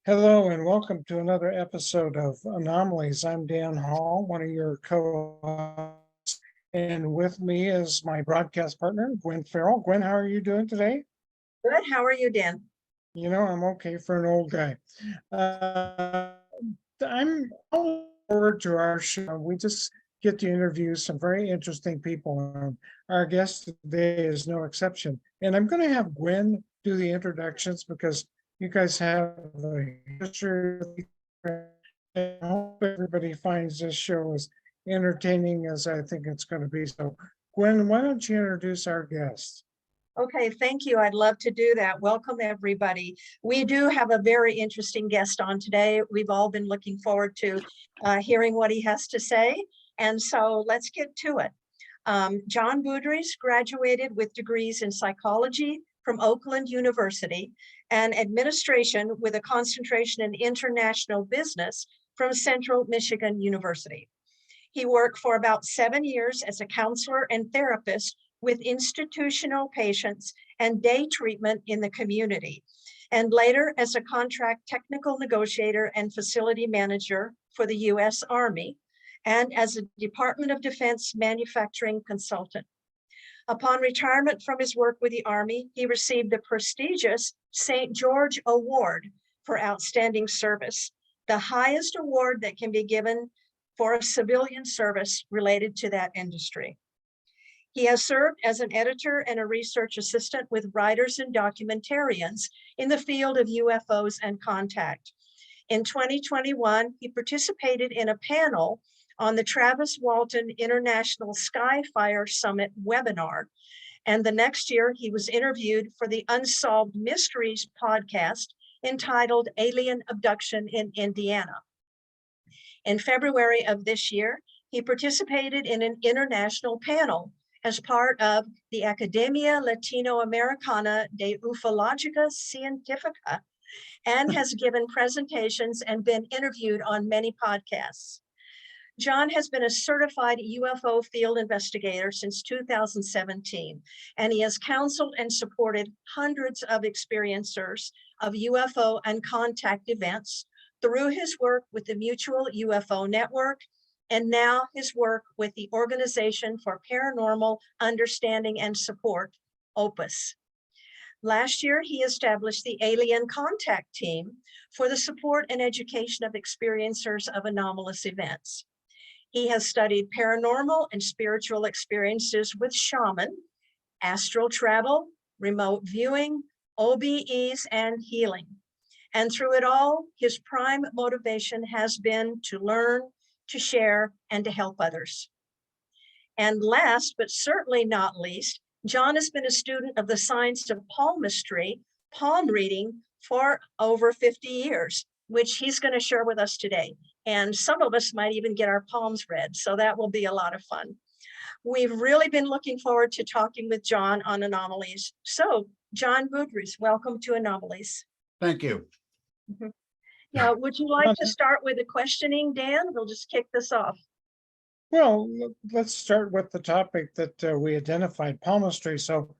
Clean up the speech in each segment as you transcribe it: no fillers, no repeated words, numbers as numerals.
Hello and welcome to another episode of Anomalies. I'm Dan Hall, one of your co-hosts, and with me is my broadcast partner, Gwen Farrell. Gwen, how are you doing today? Good. How are you, Dan? You know, I'm okay for an old guy. I'm looking forward to our show. We just get to interview some very interesting people, and our guest today is no exception. And I'm going to have Gwen do the introductions because you guys have a history. I hope everybody finds this show as entertaining as I think it's going to be. So, Gwen, why don't you introduce our guest? Okay, thank you. I'd love to do that. Welcome, everybody. We do have a very interesting guest on today. We've all been looking forward to hearing what he has to say. And so let's get to it. John Budrys graduated with degrees in psychology from Oakland University and administration with a concentration in international business from Central Michigan University. He worked for about 7 years as a counselor and therapist with institutional patients and day treatment in the community, and later as a contract technical negotiator and facility manager for the U.S. Army, and as a Department of Defense manufacturing consultant. Upon retirement from his work with the Army, he received the prestigious St. George Award for outstanding service, the highest award that can be given for a civilian service related to that industry. He has served as an editor and a research assistant with writers and documentarians in the field of UFOs and contact. In 2021, he participated in a panel on the Travis Walton International Skyfire Summit webinar. And the next year, he was interviewed for the Unsolved Mysteries podcast entitled Alien Abduction in Indiana. In February of this year, he participated in an international panel as part of the Academia Latinoamericana de Ufologia Científica and has given presentations and been interviewed on many podcasts. John has been a certified UFO field investigator since 2017, and he has counseled and supported hundreds of experiencers of UFO and contact events through his work with the Mutual UFO Network, and now his work with the Organization for Paranormal Understanding and Support, OPUS. Last year, he established the Alien Contact Team for the support and education of experiencers of anomalous events. He has studied paranormal and spiritual experiences with shaman, astral travel, remote viewing, OBEs, and healing. And through it all, his prime motivation has been to learn, to share, and to help others. And last, but certainly not least, John has been a student of the science of palmistry, palm reading, for over 50 years, which he's going to share with us today. And some of us might even get our palms read, so that will be a lot of fun. We've really been looking forward to talking with John on Anomalies. So, John Budrys, welcome to Anomalies. Thank you. Yeah, would you like to start with the questioning, Dan? We'll just kick this off. Well, let's start with the topic that we identified, palmistry. So,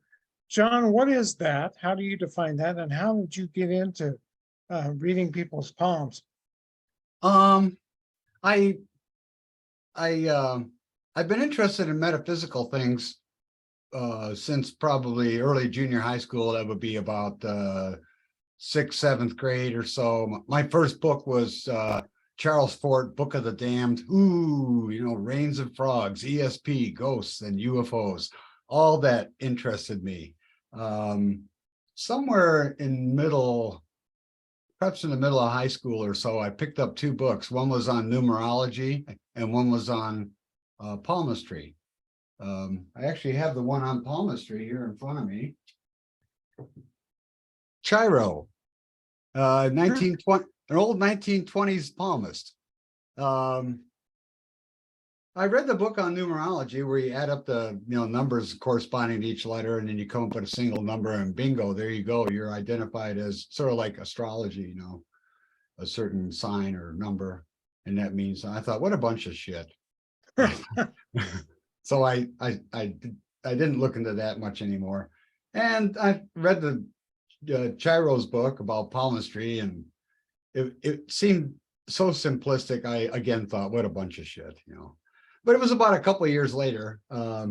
John, what is that? How do you define that? And how did you get into reading people's palms? I've been interested in metaphysical things since probably early junior high school. That would be about 6th, 7th grade or so. My first book was Charles Fort, Book of the Damned. Ooh, Rains of Frogs, ESP, ghosts, and UFOs. All that interested me. Somewhere in perhaps in the middle of high school or so, I picked up 2 books. One was on numerology and one was on palmistry. I actually have the one on palmistry here in front of me. Chiro, 1920, an old 1920s palmist. I read the book on numerology where you add up the numbers corresponding to each letter, and then you come up with a single number, and bingo, there you go. You're identified as sort of like astrology, a certain sign or number, and that means. I thought, what a bunch of shit. So I didn't look into that much anymore, and I read the Chiro's book about palmistry, and it seemed so simplistic. I again thought, what a bunch of shit, you know. But it was about a couple of years later. I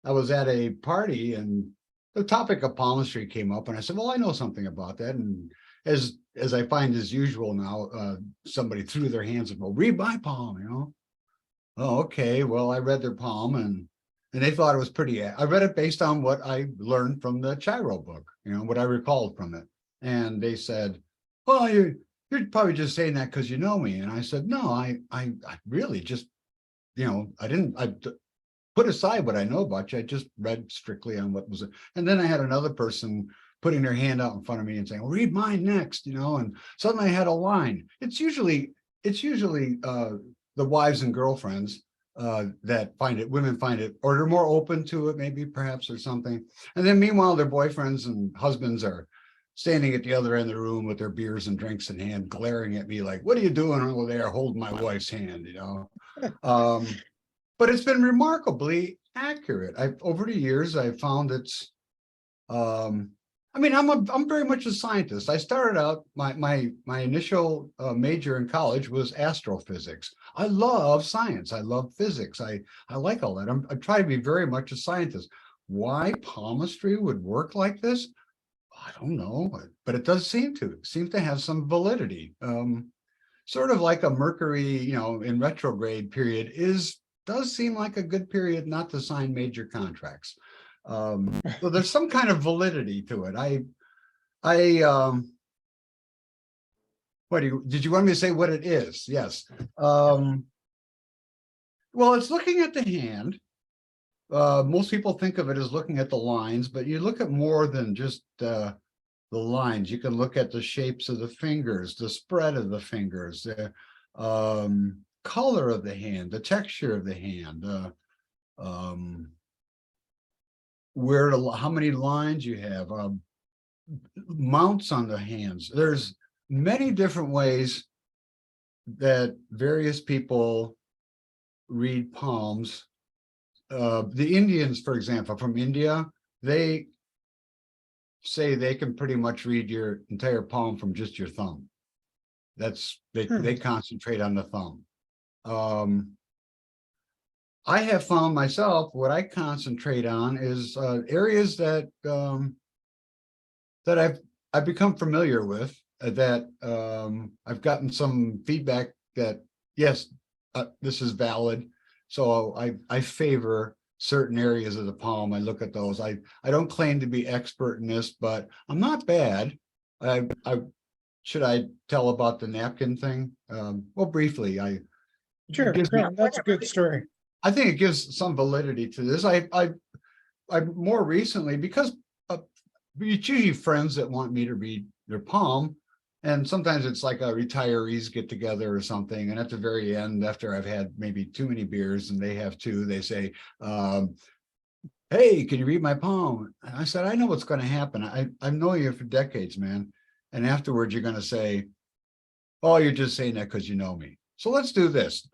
was at a party and the topic of palmistry came up, and I said, well, I know something about that. And as I find as usual now, somebody threw their hands up, well, read my palm, you know. Oh, okay. Well, I read their palm and they thought it was pretty. I read it based on what I learned from the Chiro book, you know, what I recalled from it. And they said, well, you're probably just saying that because you know me. And I said, no, I really just, you know, I put aside what I know about you. I just read strictly on what was it. And then I had another person putting their hand out in front of me and saying, well, read mine next, you know, and suddenly I had a line. It's usually the wives and girlfriends that find it, women find it, or they're more open to it, maybe perhaps or something. And then meanwhile, their boyfriends and husbands are standing at the other end of the room with their beers and drinks in hand, glaring at me like, what are you doing over there holding my wife's hand, you know? But it's been remarkably accurate. Over the years, I've found it's, I mean, I'm very much a scientist. I started out, my initial major in college was astrophysics. I love science. I love physics. I like all that. I try to be very much a scientist. Why palmistry would work like this? I don't know, but it does seem to have some validity. Sort of like a Mercury, you know, in retrograde period does seem like a good period not to sign major contracts. So there's some kind of validity to it. Did you want me to say what it is? Yes. Well, it's looking at the hand. Most people think of it as looking at the lines, but you look at more than just the lines. You can look at the shapes of the fingers, the spread of the fingers, the color of the hand, the texture of the hand, how many lines you have, mounts on the hands. There's many different ways that various people read palms. The Indians, for example, from India, they say they can pretty much read your entire palm from just your thumb. They concentrate on the thumb. I have found myself, what I concentrate on is areas that I've become familiar with, that I've gotten some feedback that, yes, this is valid. So I favor certain areas of the palm. I look at those. I don't claim to be expert in this, but I'm not bad. Should I tell about the napkin thing? Well, briefly, Sure, that's a good story. I think it gives some validity to this. I more recently, because it's usually friends that want me to read their palm, and sometimes it's like a retirees get together or something, and at the very end, after I've had maybe too many beers and they have too, they say, hey, can you read my palm? And I said, I know what's going to happen. I've known you for decades, man. And afterwards, you're going to say, oh, you're just saying that because you know me. So let's do this.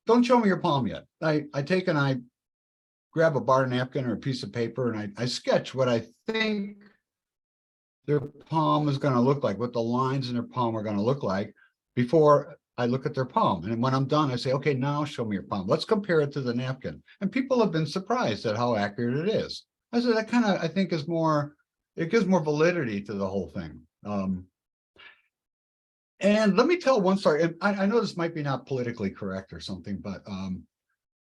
Don't show me your palm yet. I take and I grab a bar napkin or a piece of paper and I sketch what I think their palm is going to look like, what the lines in their palm are going to look like before I look at their palm. And when I'm done, I say, okay, now show me your palm. Let's compare it to the napkin. And people have been surprised at how accurate it is. I said, that kind of, I think is more, it gives more validity to the whole thing. And let me tell one story. And I know this might be not politically correct or something, but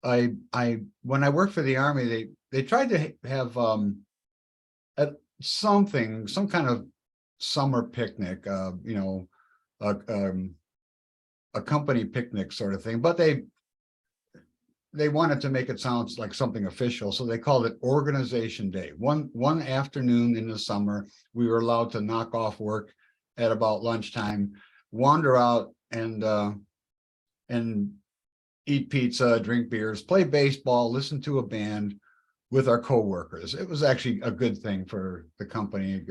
when I worked for the Army, they tried to have some kind of summer picnic, you know, a company picnic sort of thing, but they wanted to make it sound like something official, so they called it Organization Day. One afternoon in the summer, we were allowed to knock off work at about lunchtime, wander out and eat pizza, drink beers, play baseball, listen to a band with our coworkers. It was actually a good thing for the company. You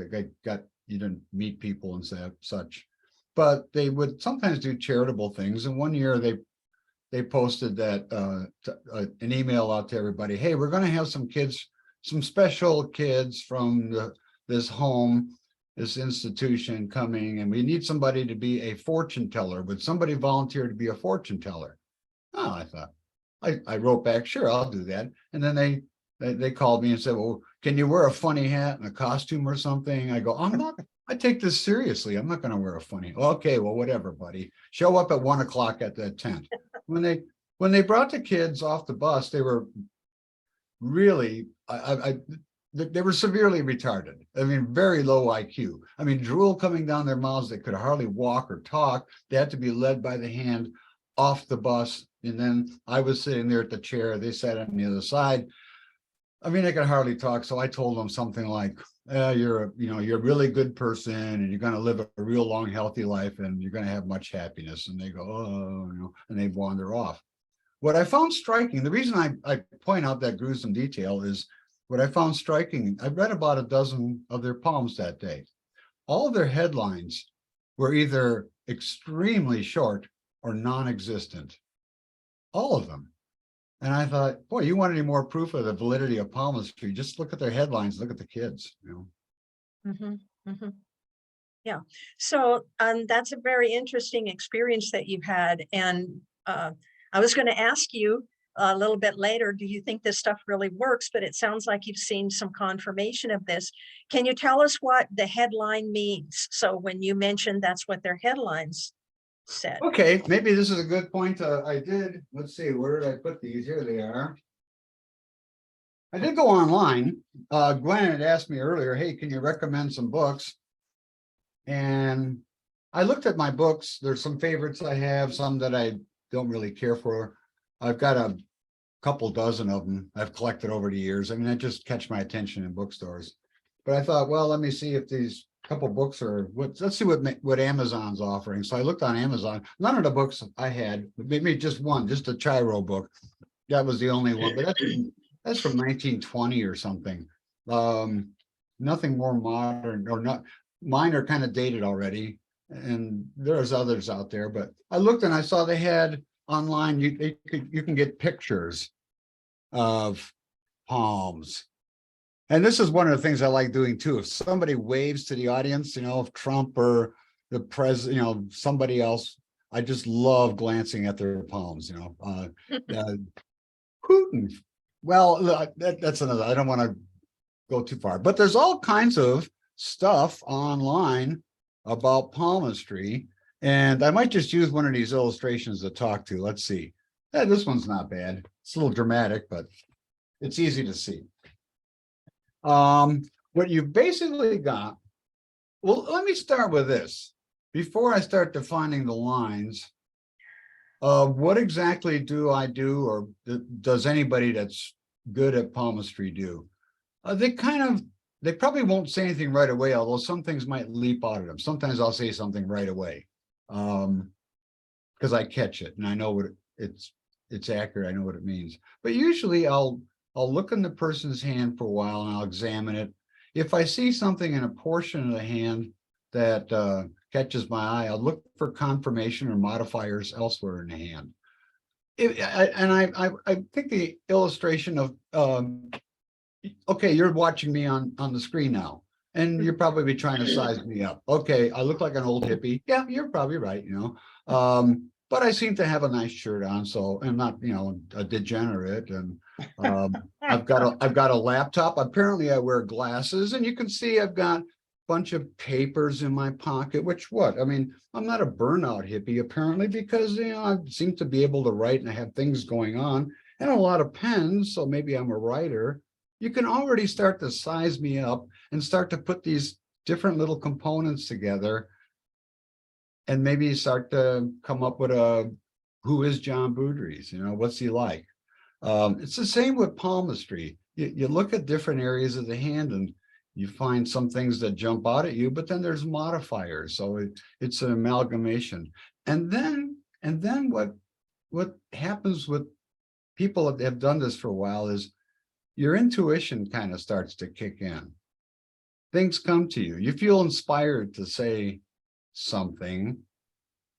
didn't meet people and such, but they would sometimes do charitable things. And one year they posted that an email out to everybody. Hey, we're going to have some kids, some special kids from this home this institution coming and we need somebody to be a fortune teller. Would somebody volunteer to be a fortune teller? Oh, I thought, I wrote back, sure, I'll do that. And then they called me and said, well, can you wear a funny hat and a costume or something? I go, I'm not, I take this seriously. I'm not going to wear a funny. Okay, well, whatever, buddy. Show up at 1 o'clock at the tent. When they brought the kids off the bus, they were really, they were severely retarded. I mean, very low IQ. I mean, drool coming down their mouths. They could hardly walk or talk. They had to be led by the hand off the bus. And then I was sitting there at the chair. They sat on the other side. I mean, I could hardly talk. So I told them something like, you're a really good person and you're going to live a real long, healthy life and you're going to have much happiness. And they go, oh, and they wander off. What I found striking, the reason I point out that gruesome detail is what I found striking. I read about a dozen of their poems that day. All of their headlines were either extremely short or non-existent. All of them. And I thought, boy, you want any more proof of the validity of palmistry? Just look at their headlines, look at the kids, Yeah. So that's a very interesting experience that you've had. And I was going to ask you a little bit later, do you think this stuff really works? But it sounds like you've seen some confirmation of this. Can you tell us what the headline means? So when you mentioned that's what their headlines said. Okay, maybe this is a good point. Let's see, where did I put these? Here they are. I did go online. Gwen had asked me earlier, hey, can you recommend some books? And I looked at my books. There's some favorites I have, some that I don't really care for. I've got a couple dozen of them I've collected over the years. I mean, they just catch my attention in bookstores. But I thought, well, let me see if these couple books are let's see what Amazon's offering. So I looked on Amazon. None of the books I had, maybe just one, just a Chiro book. That was the only one, but that's from 1920 or something. Nothing more modern or not. Mine are kind of dated already, and there's others out there. But I looked and I saw they had online. You can get pictures of palms. And this is one of the things I like doing too. If somebody waves to the audience, if Trump or the president, somebody else, I just love glancing at their palms, Putin. Well, that's another, I don't want to go too far, but there's all kinds of stuff online about palmistry. And I might just use one of these illustrations to talk to. Let's see. This one's not bad. It's a little dramatic, but it's easy to see. What you've basically got, well, let me start with this. Before I start defining the lines, what exactly do I do, or does anybody that's good at palmistry do? They probably won't say anything right away, although some things might leap out at them. Sometimes I'll say something right away because I catch it and I know what it's accurate. I know what it means. But usually I'll look in the person's hand for a while and I'll examine it. If I see something in a portion of the hand that catches my eye, I'll look for confirmation or modifiers elsewhere in the hand. I think the illustration of, okay, you're watching me on the screen now, and you're probably trying to size me up. Okay, I look like an old hippie. Yeah, you're probably right, but I seem to have a nice shirt on, so I'm not, a degenerate. And I've got a laptop. Apparently I wear glasses, and you can see I've got a bunch of papers in my pocket, I mean, I'm not a burnout hippie apparently, because, I seem to be able to write and I have things going on and a lot of pens. So maybe I'm a writer. You can already start to size me up and start to put these different little components together and maybe start to come up with who is John Budrys? What's he like? It's the same with palmistry. You look at different areas of the hand and you find some things that jump out at you, but then there's modifiers. So it's an amalgamation. And then what happens with people that have done this for a while is your intuition kind of starts to kick in. Things come to you. You feel inspired to say something,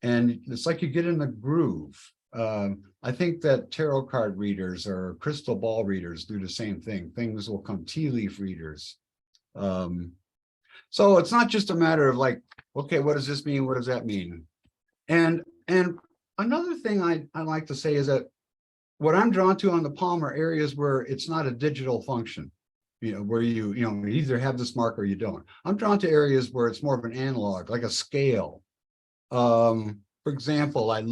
and it's like you get in the groove. I think that tarot card readers or crystal ball readers do the same thing. Things will come, tea leaf readers. So it's not just a matter of like, okay, what does this mean? What does that mean? And another thing I like to say is that what I'm drawn to on the palm are areas where it's not a digital function, where you either have this mark or you don't. I'm drawn to areas where it's more of an analog, like a scale. For example, I'm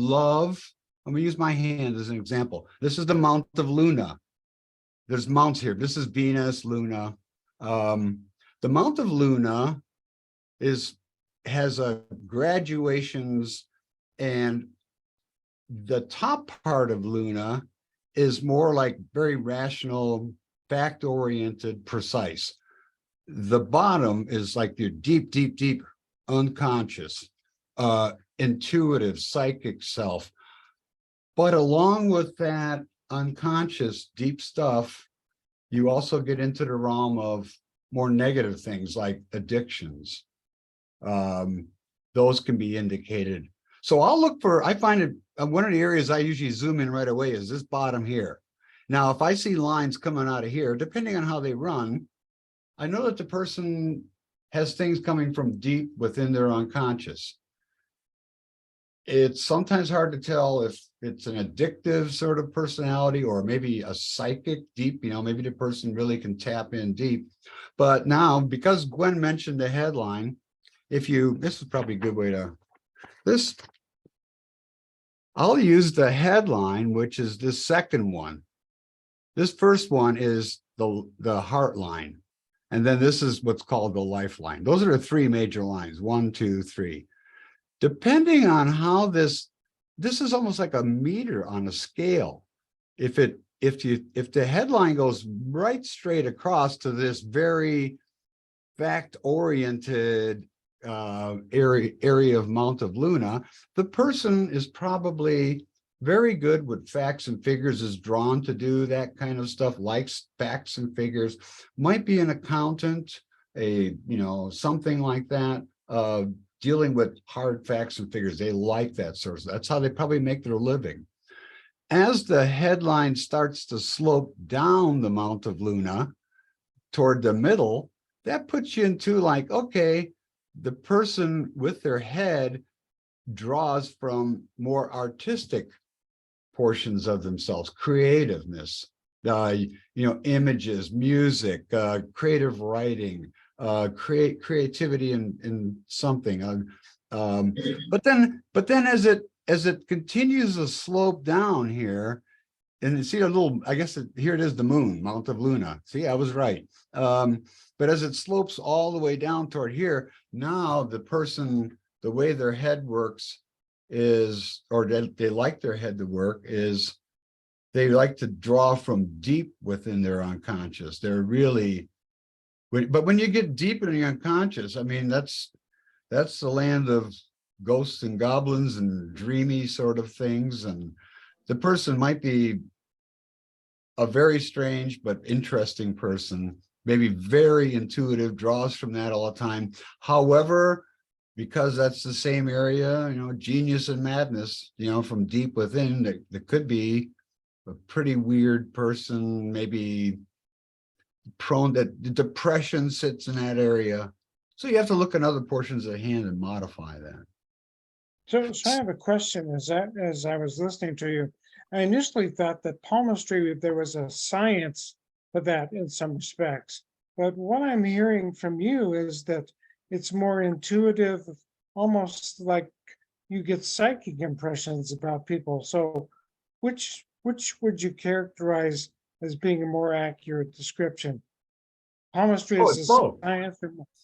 gonna use my hand as an example. This is the Mount of Luna. There's mounts here. This is Venus, Luna. The Mount of Luna has graduations, and the top part of Luna is more like very rational, fact-oriented, precise. The bottom is like your deep, deep, deep unconscious, intuitive, psychic self. But along with that unconscious, deep stuff, you also get into the realm of more negative things like addictions. Those can be indicated. So I find it, one of the areas I usually zoom in right away is this bottom here. Now, if I see lines coming out of here, depending on how they run, I know that the person has things coming from deep within their unconscious. It's sometimes hard to tell if it's an addictive sort of personality or maybe a psychic deep, maybe the person really can tap in deep. But now, because Gwen mentioned the headline, this is probably a good way to, I'll use the headline, which is this second one. This first one is the heart line. And then this is what's called the lifeline. Those are the three major lines, 1, 2, 3. Depending on how this is almost like a meter on a scale. If the headline goes right straight across to this very fact-oriented area of Mount of Luna, the person is probably very good with facts and figures, is drawn to do that kind of stuff, likes facts and figures, might be an accountant, something like that, dealing with hard facts and figures. They like that sort of stuff. That's how they probably make their living. As the headline starts to slope down the Mount of Luna toward the middle, that puts you into like, okay, the person with their head draws from more artistic portions of themselves, creativeness, images, music, creative writing, creativity in something. But then as it continues to slope down here, and you see a little, I guess here it is, the moon, Mount of Luna. See, I was right. But as it slopes all the way down toward here, now the person, the way their head works is, or they like their head to work, is they like to draw from deep within their unconscious. They're really, but when you get deep in the unconscious, I mean, that's the land of ghosts and goblins and dreamy sort of things. And the person might be a very strange but interesting person, maybe very intuitive, draws from that all the time. However, because that's the same area, genius and madness, from deep within, that could be a pretty weird person, maybe prone that depression sits in that area. So you have to look at other portions of the hand and modify that. So I have a question. As I was listening to you, I initially thought that palmistry, there was a science of that in some respects. But what I'm hearing from you is that it's more intuitive, almost like you get psychic impressions about people. So which would you characterize as being a more accurate description? Palmistry is a both. science.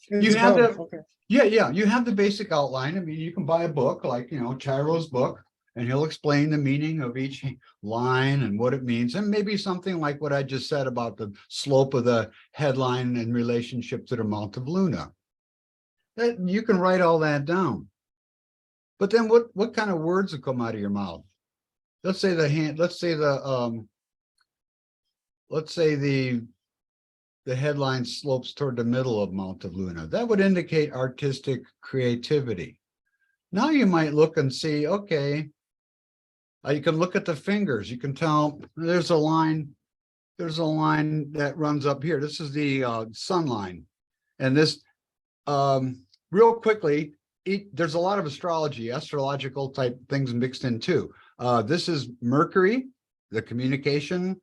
You have both. Okay. Yeah. You have the basic outline. I mean, you can buy a book like, Chiro's book, and he'll explain the meaning of each line and what it means. And maybe something like what I just said about the slope of the headline in relationship to the Mount of Luna. That you can write all that down. But then what kind of words will come out of your mouth? Let's say the headline slopes toward the middle of Mount of Luna. That would indicate artistic creativity. Now you might look and see, okay, you can look at the fingers. You can tell there's a line that runs up here. This is the sun line. And this, real quickly, there's a lot of astrological type things mixed in too. This is Mercury, the communication,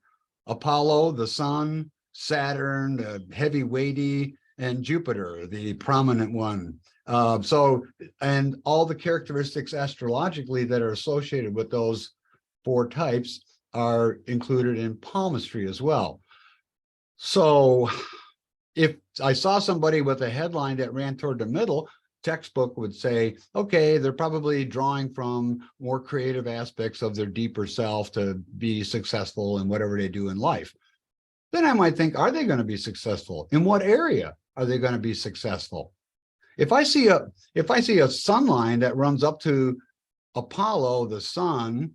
Apollo, the sun, Saturn, the heavy weighty, and Jupiter, the prominent one. And all the characteristics astrologically that are associated with those 4 types are included in palmistry as well. So if I saw somebody with a headline that ran toward the middle, textbook would say, okay, they're probably drawing from more creative aspects of their deeper self to be successful in whatever they do in life. Then I might think, are they going to be successful? In what area are they going to be successful? If I see a sun line that runs up to Apollo, the sun,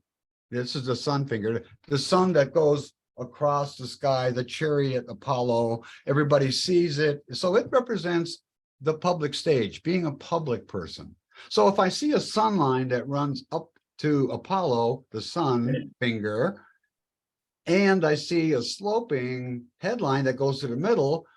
this is the sun finger, the sun that goes across the sky, the chariot, Apollo, everybody sees it. So it represents the public stage, being a public person. So if I see a sun line that runs up to Apollo, the sun finger, and I see a sloping headline that goes to the middle,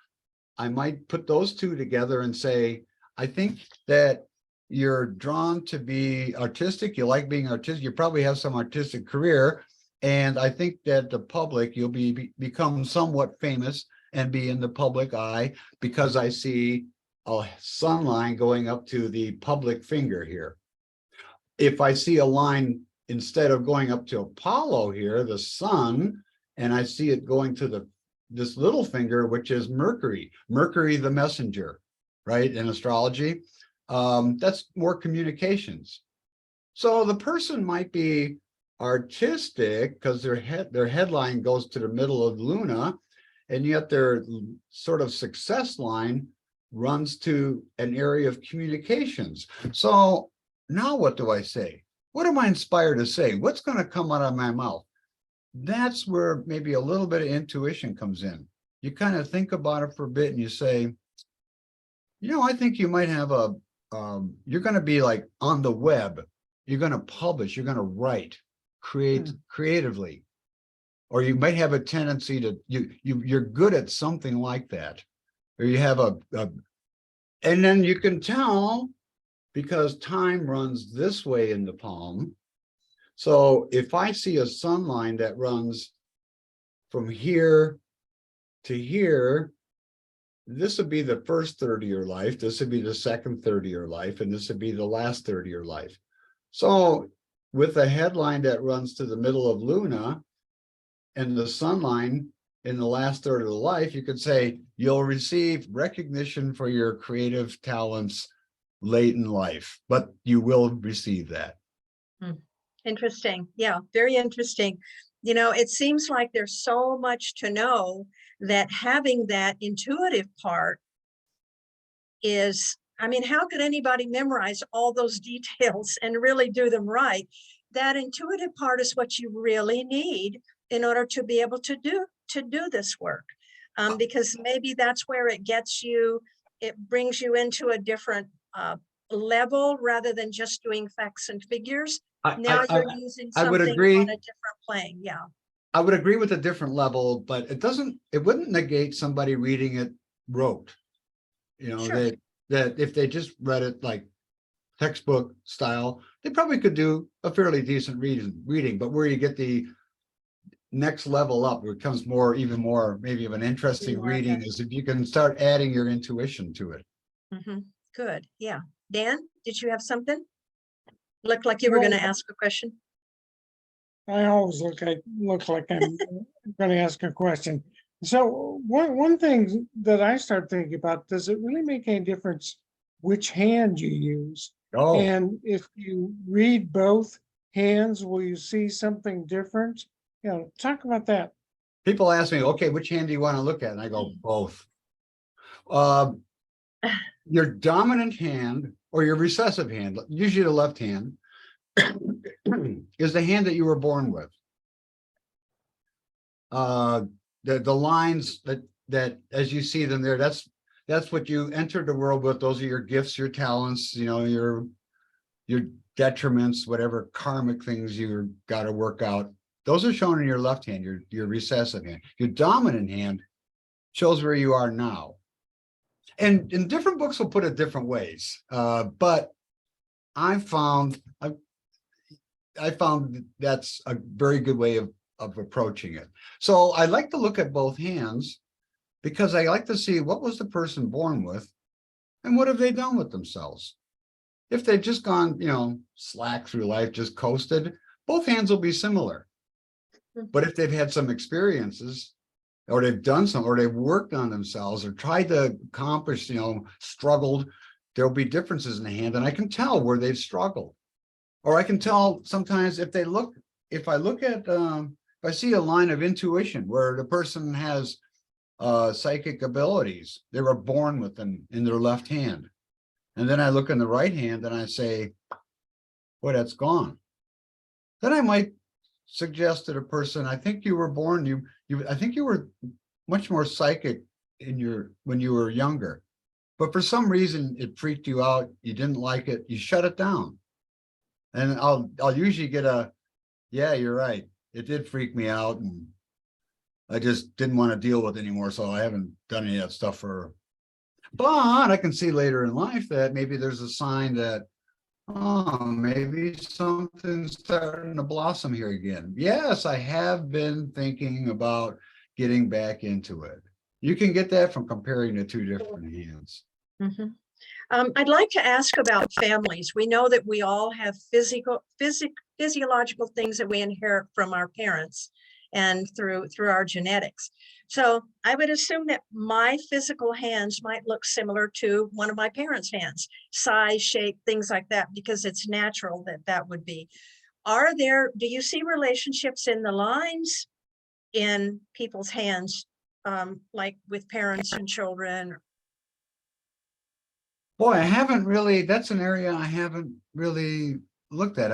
I might put those 2 together and say, I think that you're drawn to be artistic. You like being artistic. You probably have some artistic career. And I think that the public, you'll become somewhat famous and be in the public eye because I see a sun line going up to the public finger here. If I see a line, instead of going up to Apollo here, the sun, and I see it going to this little finger, which is Mercury, the messenger, right? In astrology, that's more communications. So the person might be artistic because their headline goes to the middle of Luna, and yet their sort of success line runs to an area of communications. So now what do I say? What am I inspired to say? What's going to come out of my mouth? That's where maybe a little bit of intuition comes in. You kind of think about it for a bit and you say, I think you might have you're going to be like on the web. You're going to publish, you're going to write, create creatively, or you might have a tendency to, you're good at something like that. Or you have and then you can tell because time runs this way in the palm. So if I see a sun line that runs from here to here, this would be the first third of your life, this would be the second third of your life, and this would be the last third of your life. So with a headline that runs to the middle of Luna and the sun line in the last third of the life, you could say you'll receive recognition for your creative talents late in life, but you will receive that. Interesting. Yeah, very interesting. It seems like there's so much to know that having that intuitive part is, how could anybody memorize all those details and really do them right? That intuitive part is what you really need in order to be able to do this work. Because maybe that's where it brings you into a different level rather than just doing facts and figures. Now you're using something on a different plane. Yeah. I would agree with a different level, but it wouldn't negate somebody reading it rote. Sure. That if they just read it like textbook style, they probably could do a fairly decent reading, but where you get the next level up, where it becomes even more maybe of an interesting reading, is if you can start adding your intuition to it. Good. Yeah. Dan, did you have something? Looked like you were going to ask a question. I always look like I'm going to ask a question. So one thing that I start thinking about, does it really make any difference which hand you use? Oh. And if you read both hands, will you see something different? Talk about that. People ask me, okay, which hand do you want to look at? And I go, both. Your dominant hand or your recessive hand, usually the left hand, is the hand that you were born with. The lines that as you see them there, that's what you entered the world with. Those are your gifts, your talents, your detriments, whatever karmic things you got to work out. Those are shown in your left hand, your recessive hand. Your dominant hand shows where you are now. and different books will put it different ways. But I found that's a very good way of approaching it. So I like to look at both hands because I like to see what was the person born with and what have they done with themselves. If they've just gone, slack through life, just coasted, both hands will be similar. But if they've had some experiences, or they've done some, or they've worked on themselves, or tried to accomplish, struggled, there'll be differences in the hand, and I can tell where they've struggled. Or I can tell sometimes if I see a line of intuition where the person has psychic abilities, they were born with them in their left hand. And then I look in the right hand and I say, boy, that's gone. Then I might suggest to the person, I think you were born, I think you were much more psychic when you were younger. But for some reason it freaked you out, you didn't like it, you shut it down. And I'll usually get yeah, you're right. It did freak me out and I just didn't want to deal with it anymore. So I haven't done any of that stuff but I can see later in life that maybe there's a sign that, oh, maybe something's starting to blossom here again. Yes, I have been thinking about getting back into it. You can get that from comparing the two different hands. Mm-hmm. I'd like to ask about families. We know that we all have physiological things that we inherit from our parents and through our genetics. So I would assume that my physical hands might look similar to one of my parents' hands, size, shape, things like that, because it's natural that would be. Do you see relationships in the lines in people's hands, like with parents and children? Boy, I haven't really, that's an area I haven't really looked at.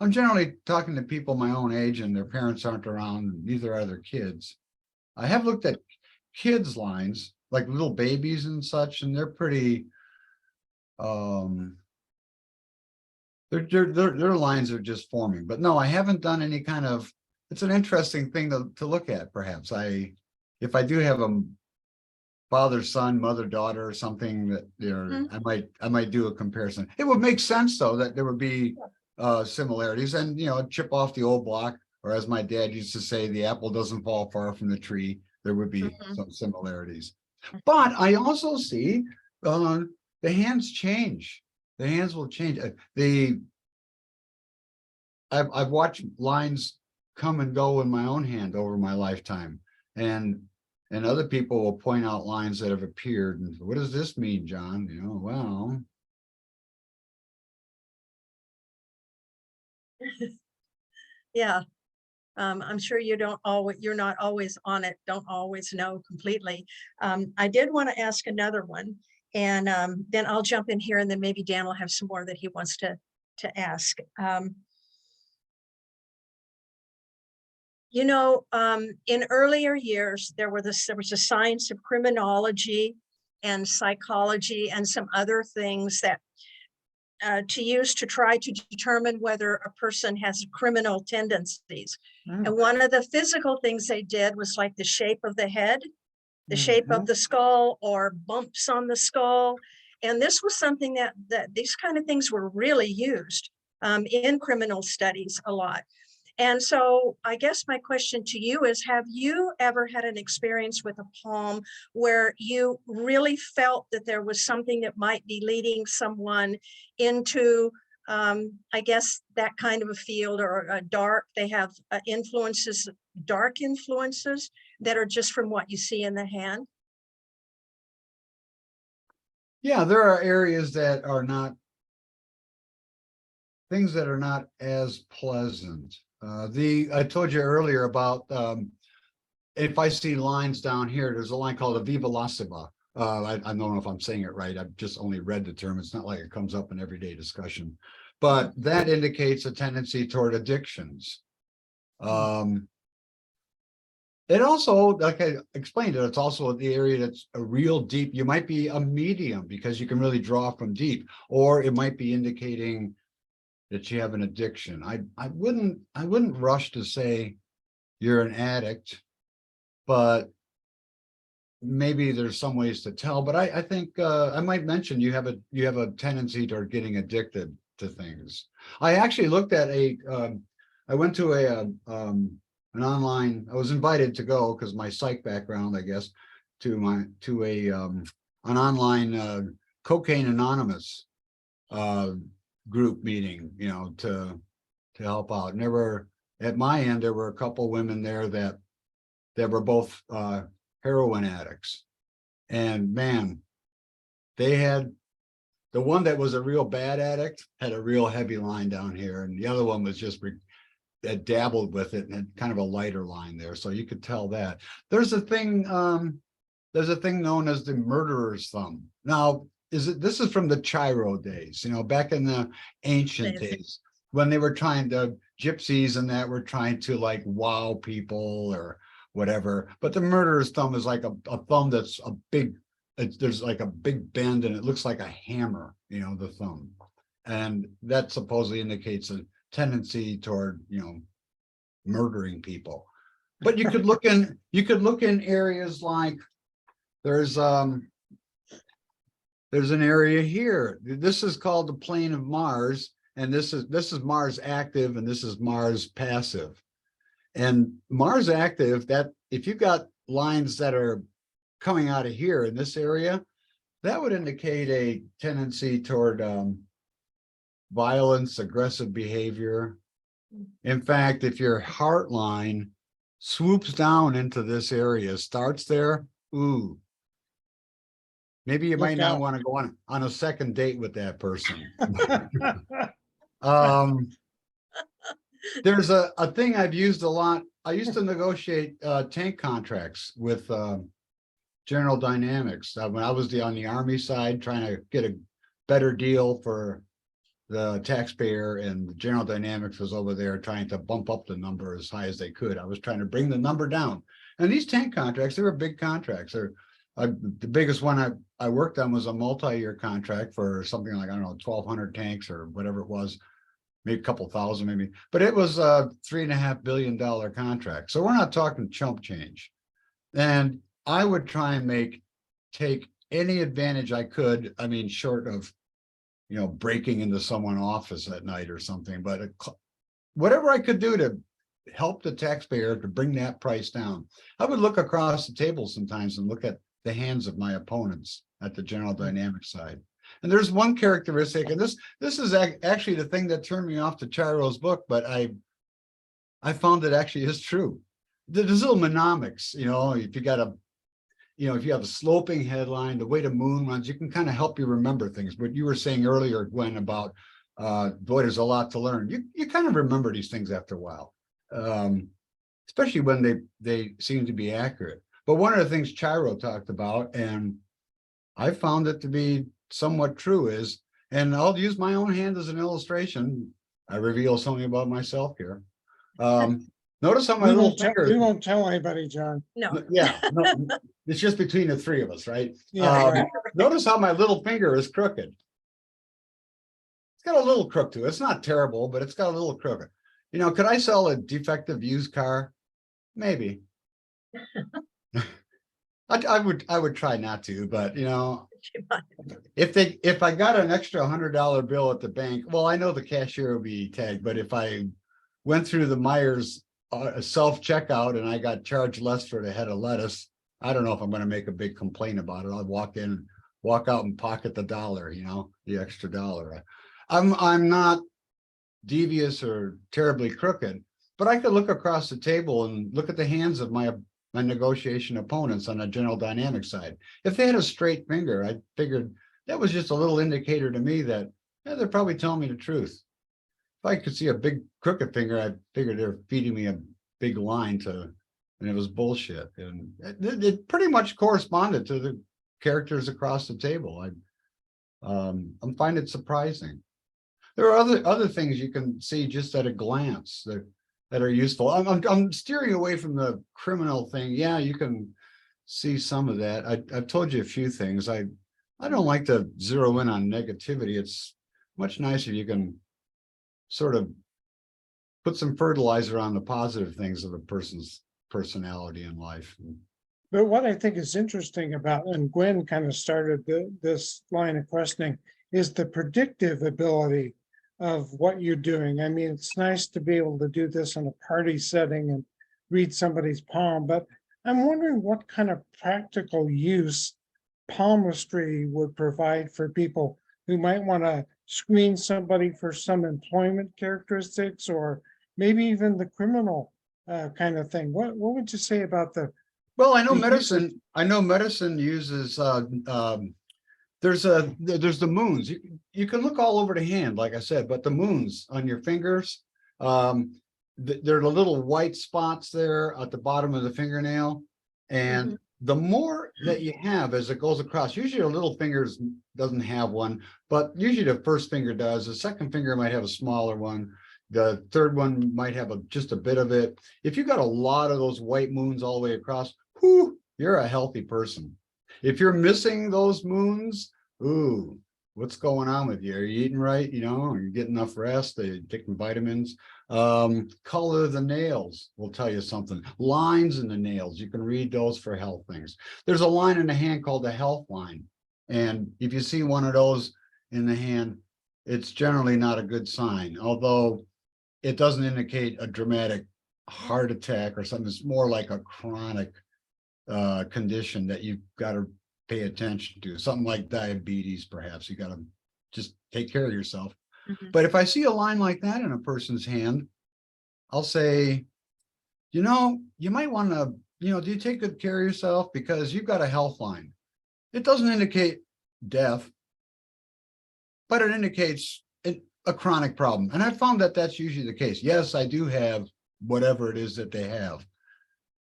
I'm generally talking to people my own age and their parents aren't around, neither are their kids. I have looked at kids' lines, like little babies and such, and they're pretty, their lines are just forming. But no, I haven't done any kind of, it's an interesting thing to look at, perhaps. If I do have a father, son, mother, daughter, or something that I might do a comparison. It would make sense though that there would be similarities and chip off the old block, or as my dad used to say, the apple doesn't fall far from the tree. There would be some similarities. But I also see the hands change. The hands will change. I've watched lines come and go in my own hand over my lifetime, and other people will point out lines that have appeared. And what does this mean, John? Well. Yeah. I'm sure you're not always on it, don't always know completely. I did want to ask another one, and then I'll jump in here, and then maybe Dan will have some more that he wants to ask. In earlier years, there was a science of criminology and psychology and some other things that to use to try to determine whether a person has criminal tendencies. And one of the physical things they did was like the shape of the head, the shape of the skull, or bumps on the skull. And this was something that these kind of things were really used in criminal studies a lot. And so I guess my question to you is, have you ever had an experience with a palm where you really felt that there was something that might be leading someone into, I guess, that kind of a field, or a dark, they have dark influences that are just from what you see in the hand? Yeah, there are areas that are not, things that are not as pleasant. I told you earlier about if I see lines down here, there's a line called a viva lasciva. I don't know if I'm saying it right. I've just only read the term. It's not like it comes up in everyday discussion, but that indicates a tendency toward addictions. It also, like I explained it, it's also the area that's a real deep. You might be a medium because you can really draw from deep, or it might be indicating that you have an addiction. I wouldn't rush to say you're an addict, but maybe there's some ways to tell, but I think I might mention you have a tendency toward getting addicted to things. I actually looked at I went to an online, I was invited to go because my psych background, I guess, to an online Cocaine Anonymous group meeting, you know, to help out. And there were, at my end, there were a couple women there that were both heroin addicts. And man, they had, the one that was a real bad addict had a real heavy line down here, and the other one was just that dabbled with it and had kind of a lighter line there. So you could tell that. There's a thing known as the murderer's thumb. Now, this is from the Chiro days, you know, back in the ancient days when they were trying to, gypsies and that were trying to like wow people or whatever. But the murderer's thumb is like a thumb that's a big, there's like a big bend and it looks like a hammer, you know, the thumb. And that supposedly indicates a tendency toward, you know, murdering people. But you could look in areas like there's an area here. This is called the plane of Mars, and this is Mars active and this is Mars passive. And Mars active, that if you got lines that are coming out of here in this area, that would indicate a tendency toward violence, aggressive behavior. In fact, if your heart line swoops down into this area, starts there, ooh, maybe you might not want to go on a second date with that person. There's a thing I've used a lot. I used to negotiate tank contracts with General Dynamics when I was on the Army side, trying to get a better deal for the taxpayer, and General Dynamics was over there trying to bump up the number as high as they could. I was trying to bring the number down. And these tank contracts, they were big contracts. The biggest one I worked on was a multi-year contract for something like, I don't know, 1,200 tanks or whatever it was, maybe a couple thousand maybe, but it was a $3.5 billion contract. So we're not talking chump change. And I would try and take any advantage I could. I mean, short of, you know, breaking into someone's office at night or something, but whatever I could do to help the taxpayer to bring that price down. I would look across the table sometimes and look at the hands of my opponents at the General Dynamics side. And there's one characteristic, and this is actually the thing that turned me off to Chiro's book, but I found it actually is true. There's little mnemonics, you know, if you got if you have a sloping headline, the way the moon runs, you can kind of help you remember things. But you were saying earlier, Gwen, about boy, there's a lot to learn. You kind of remember these things after a while, especially when they seem to be accurate. But one of the things Chiro talked about, and I found it to be somewhat true, is, and I'll use my own hand as an illustration. I reveal something about myself here. Notice how my little finger. You won't tell anybody, John. No. Yeah, no, it's just between the three of us, right? Yeah, right. Notice how my little finger is crooked. It's got a little crook to it. It's not terrible, but it's got a little crooked. You know, could I sell a defective used car? Maybe. I would try not to, but you know, if I got an extra $100 bill at the bank, well, I know the cashier will be tagged, but if I went through the Myers self-checkout and I got charged less for the head of lettuce, I don't know if I'm going to make a big complaint about it. I'll walk out and pocket the dollar, you know, the extra dollar. I'm not devious or terribly crooked, but I could look across the table and look at the hands of my negotiation opponents on the General Dynamics side. If they had a straight finger, I figured that was just a little indicator to me that they're probably telling me the truth. If I could see a big crooked finger, I figured they're feeding me a big line and it was bullshit. And it pretty much corresponded to the characters across the table. I'm finding it surprising. There are other things you can see just at a glance that are useful. I'm steering away from the criminal thing. Yeah, you can see some of that. I've told you a few things. I don't like to zero in on negativity. It's much nicer if you can sort of put some fertilizer on the positive things of a person's personality in life. But what I think is interesting about, and Gwen kind of started this line of questioning, is the predictive ability of what you're doing. I mean, it's nice to be able to do this in a party setting and read somebody's palm, but I'm wondering what kind of practical use palmistry would provide for people who might want to screen somebody for some employment characteristics, or maybe even the criminal kind of thing. What would you say about the Well, I know the use of- medicine, uses, there's the moons. You can look all over the hand, like I said, but the moons on your fingers, there are the little white spots there at the bottom of the fingernail. And the more that you have as it goes across, usually your little fingers doesn't have one, but usually the first finger does. The second finger might have a smaller one. The third one might have just a bit of it. If you got a lot of those white moons all the way across, whoo, you're a healthy person. If you're missing those moons, ooh, what's going on with you? Are you eating right? You know, are you getting enough rest? Are you taking vitamins? Color of the nails will tell you something. Lines in the nails, you can read those for health things. There's a line in the hand called the health line. And if you see one of those in the hand, it's generally not a good sign, although it doesn't indicate a dramatic heart attack or something. It's more like a chronic condition that you've got to pay attention to, something like diabetes. Perhaps you got to just take care of yourself. But if I see a line like that in a person's hand, I'll say, you know, you might want to, you know, do you take good care of yourself? Because you've got a health line. It doesn't indicate death, but it indicates a chronic problem. And I found that that's usually the case. Yes, I do have whatever it is that they have.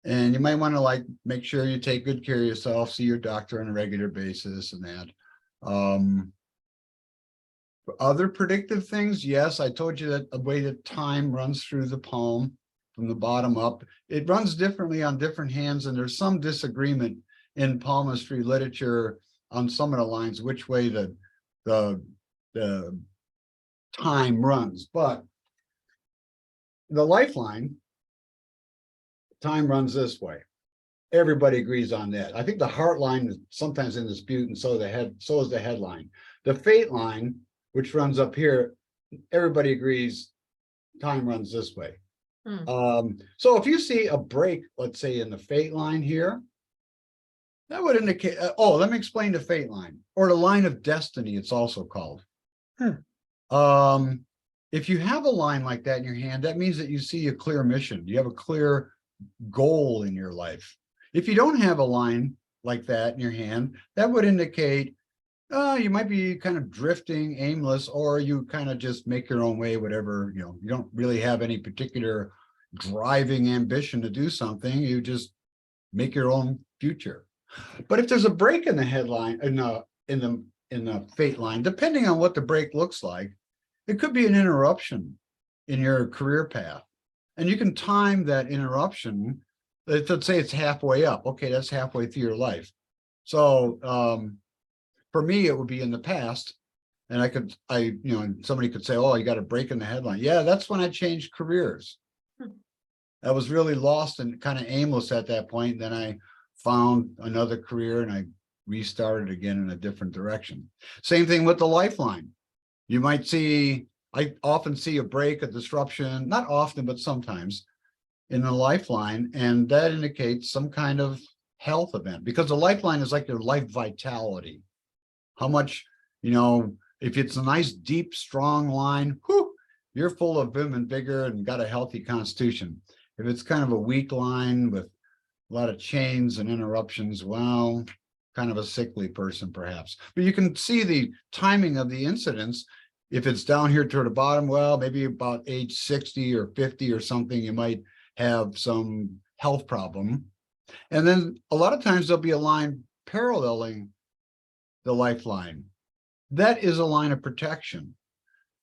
And you might want to like make sure you take good care of yourself, see your doctor on a regular basis and that. Other predictive things, yes, I told you that the way that time runs through the palm from the bottom up, it runs differently on different hands, and there's some disagreement in palmistry literature on some of the lines, which way the time runs. But the lifeline, time runs this way. Everybody agrees on that. I think the heart line is sometimes in dispute, and so is the headline. The fate line, which runs up here, everybody agrees time runs this way. So if you see a break, let's say in the fate line here, that would indicate, let me explain the fate line, or the line of destiny, it's also called. If you have a line like that in your hand, that means that you see a clear mission. You have a clear goal in your life. If you don't have a line like that in your hand, that would indicate you might be kind of drifting, aimless, or you kind of just make your own way, whatever, you know, you don't really have any particular driving ambition to do something. You just make your own future. But if there's a break in the headline, in the fate line, depending on what the break looks like, it could be an interruption in your career path. And you can time that interruption. Let's say it's halfway up. Okay, that's halfway through your life. So for me, it would be in the past. And somebody could say, oh, you got a break in the headline. Yeah, that's when I changed careers. I was really lost and kind of aimless at that point. Then I found another career and I restarted again in a different direction. Same thing with the lifeline. You might see, I often see a break, a disruption, not often, but sometimes in the lifeline. And that indicates some kind of health event, because the lifeline is like your life vitality. How much, you know, if it's a nice, deep, strong line, whew, you're full of vim and vigor and got a healthy constitution. If it's kind of a weak line with a lot of chains and interruptions, well, kind of a sickly person perhaps. But you can see the timing of the incidents. If it's down here toward the bottom, well, maybe about age 60 or 50 or something, you might have some health problem. And then a lot of times there'll be a line paralleling the lifeline. That is a line of protection.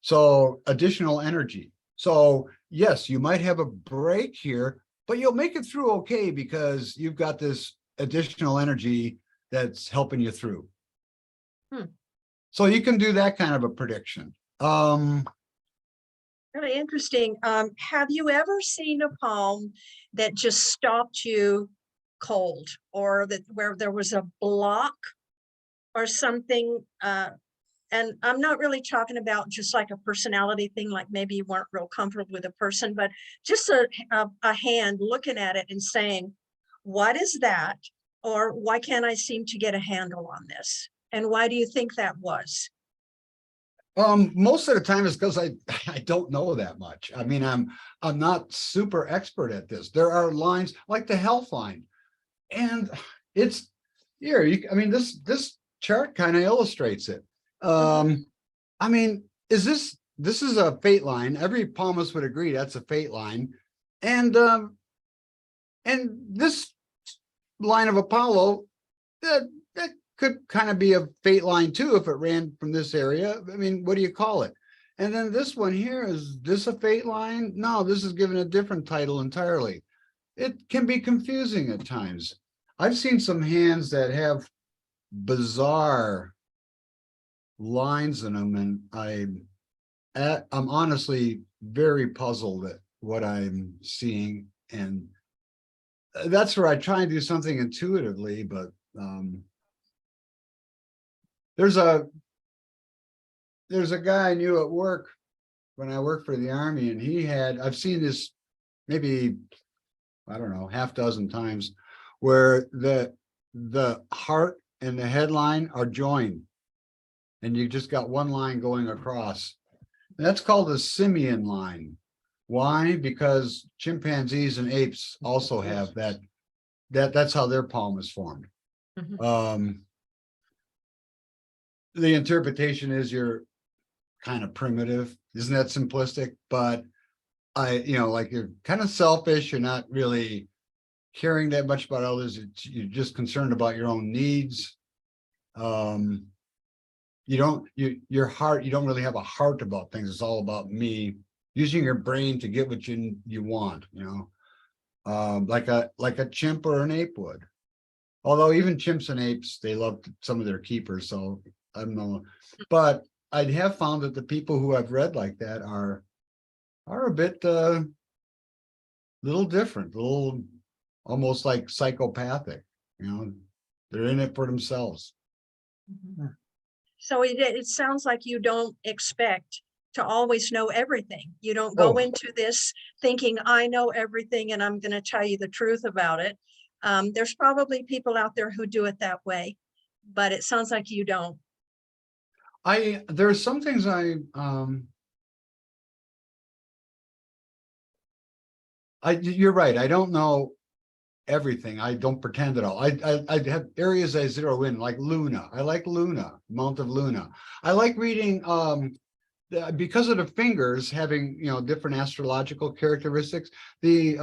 So additional energy. So yes, you might have a break here, but you'll make it through okay because you've got this additional energy that's helping you through. So you can do that kind of a prediction. Really interesting. Have you ever seen a palm that just stopped you cold, or that where there was a block or something. And I'm not really talking about just like a personality thing, like maybe you weren't real comfortable with a person, but just a hand looking at it and saying, what is that? Or why can't I seem to get a handle on this? And why do you think that was? Most of the time it's because I don't know that much. I mean, I'm not super expert at this. There are lines like the health line, and it's here. I mean, this chart kind of illustrates it. I mean, this is a fate line. Every palmist would agree that's a fate line, and this line of Apollo, that could kind of be a fate line too if it ran from this area. I mean, what do you call it? And then this one here, is this a fate line? No, this is given a different title entirely. It can be confusing at times. I've seen some hands that have bizarre lines in them, and I'm honestly very puzzled at what I'm seeing, and that's where I try and do something intuitively, but there's a guy I knew at work when I worked for the Army, and I've seen this maybe, I don't know, half dozen times, where the heart and the headline are joined, and you just got one line going across. And that's called a simian line. Why? Because chimpanzees and apes also have that. That's how their palm is formed. Mhm. The interpretation is you're kind of primitive. Isn't that simplistic? But like you're kind of selfish. You're not really caring that much about others. You're just concerned about your own needs. Your heart, you don't really have a heart about things. It's all about me, using your brain to get what you want, like a chimp or an ape would. Although even chimps and apes, they love some of their keepers. So I don't know, but I have found that the people who I've read like that are a bit little different, little almost like psychopathic. They're in it for themselves. Mhm. So it sounds like you don't expect to always know everything. You don't go into this thinking, I know everything and I'm going to tell you the truth about it. There's probably people out there who do it that way, but it sounds like you don't. There's some things you're right. I don't know everything. I don't pretend at all. I have areas I zero in, like Luna. I like Luna, Mount of Luna. I like reading because of the fingers having different astrological characteristics. The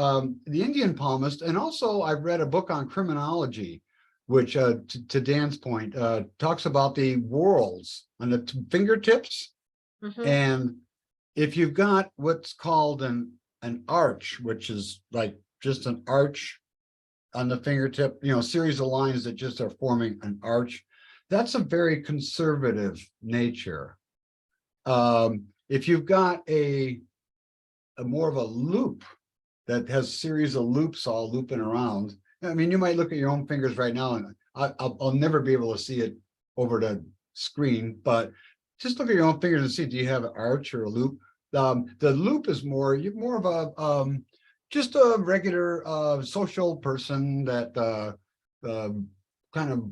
Indian palmist, and also I've read a book on criminology, which to Dan's point talks about the whorls on the fingertips. Mhm. And if you've got what's called an arch, which is like just an arch on the fingertip, a series of lines that just are forming an arch, that's a very conservative nature. If you've got a more of a loop that has a series of loops all looping around, I mean, you might look at your own fingers right now, and I'll never be able to see it over the screen, but just look at your own fingers and see, do you have an arch or a loop? The loop is you're more of a just a regular social person that kind of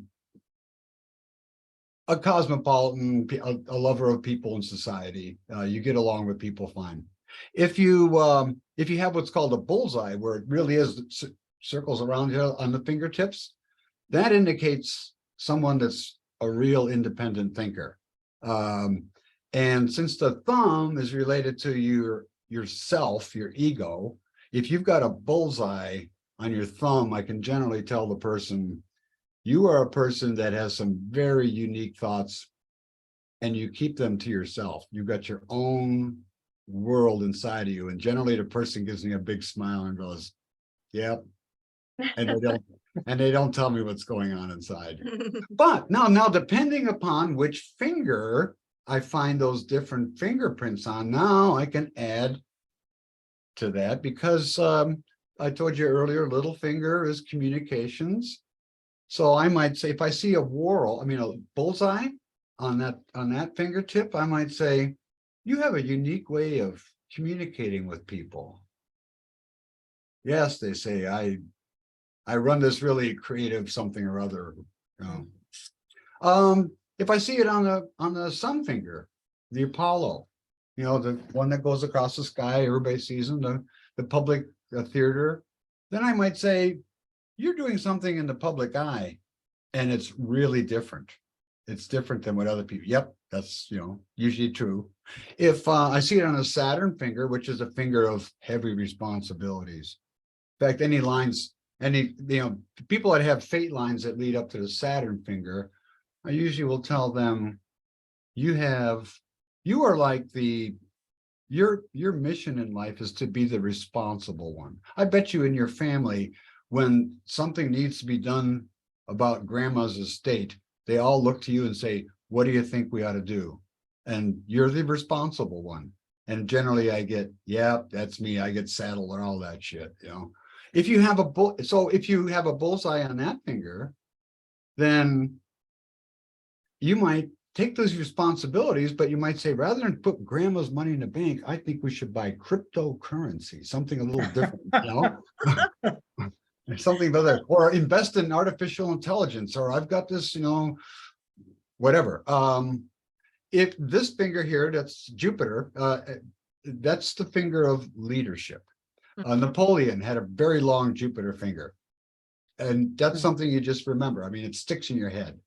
a cosmopolitan, a lover of people in society. You get along with people fine. If you have what's called a bullseye, where it really is circles around here on the fingertips, that indicates someone that's a real independent thinker. And since the thumb is related to yourself, your ego, if you've got a bullseye on your thumb, I can generally tell the person, you are a person that has some very unique thoughts, and you keep them to yourself. You've got your own world inside of you. And generally the person gives me a big smile and goes, yep. And they don't tell me what's going on inside. But now depending upon which finger I find those different fingerprints on, now I can add to that, because I told you earlier, little finger is communications. So I might say, if I see a whorl, I mean, a bullseye on that fingertip, I might say, you have a unique way of communicating with people. Yes, they say, I run this really creative something or other. You know. If I see it on the sun finger, the Apollo, you know, the one that goes across the sky, everybody sees them, the public theater, then I might say, you're doing something in the public eye, and it's really different. It's different than what other people. Yep, that's, you know, usually true. If I see it on a Saturn finger, which is a finger of heavy responsibilities. In fact, any lines, people that have fate lines that lead up to the Saturn finger, I usually will tell them, you are like your mission in life is to be the responsible one. I bet you in your family, when something needs to be done about grandma's estate, they all look to you and say, what do you think we ought to do? And you're the responsible one. And generally I get, yeah, that's me. I get saddled and all that shit, you know. If you have if you have a bullseye on that finger, then you might take those responsibilities, but you might say, rather than put grandma's money in the bank, I think we should buy cryptocurrency, something a little different, you know. Something other, or invest in artificial intelligence, or I've got this, you know, whatever. If this finger here, that's Jupiter, that's the finger of leadership. Napoleon had a very long Jupiter finger, and that's something you just remember. I mean, it sticks in your head.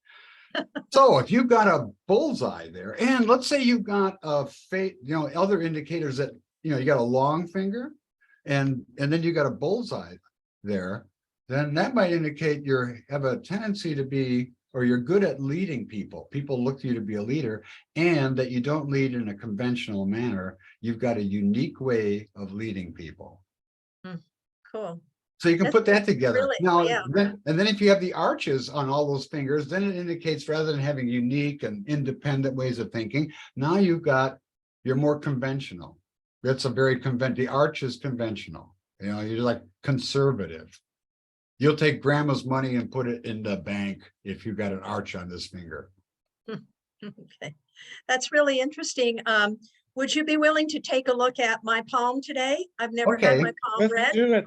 So if you've got a bullseye there, and let's say you've got a fate, you know, other indicators that, you know, you got a long finger, and then you got a bullseye there, then that might indicate you have a tendency to be, or you're good at leading people. People look to you to be a leader, and that you don't lead in a conventional manner. You've got a unique way of leading people. Cool. So you can put that together. Really, Now, yeah. and then if you have the arches on all those fingers, then it indicates, rather than having unique and independent ways of thinking, now you're more conventional. That's a very the arch is conventional. You know, you're like conservative. You'll take grandma's money and put it in the bank if you've got an arch on this finger. Okay, that's really interesting. Would you be willing to take a look at my palm today? I've never had my palm Let's read. do it.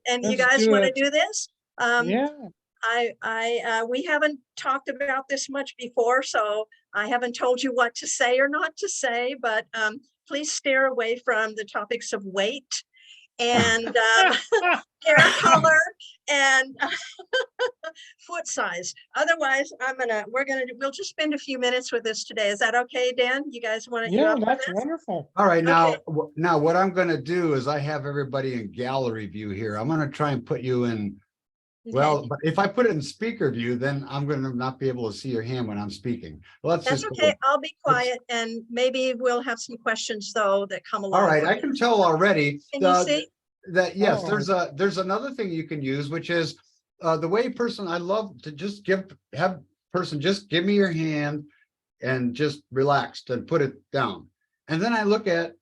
And you Let's guys do want to it. do this? Yeah. We haven't talked about this much before, so I haven't told you what to say or not to say, but please steer away from the topics of weight and hair color and foot size. Otherwise, we'll just spend a few minutes with this today. Is that okay, Dan? You guys want to? Yeah, that's wonderful. All right, now, Okay. now what I'm going to do is I have everybody in gallery view here. I'm going to try and put you in. Well, but if I put it in speaker view, then I'm going to not be able to see your hand when I'm speaking. Well, That's okay. I'll be quiet, and maybe we'll have some questions though that come along. All right, I can tell already. Can you see? That yes, Oh. there's another thing you can use, which is the way I love to just just give me your hand and just relaxed and put it down. And then I look at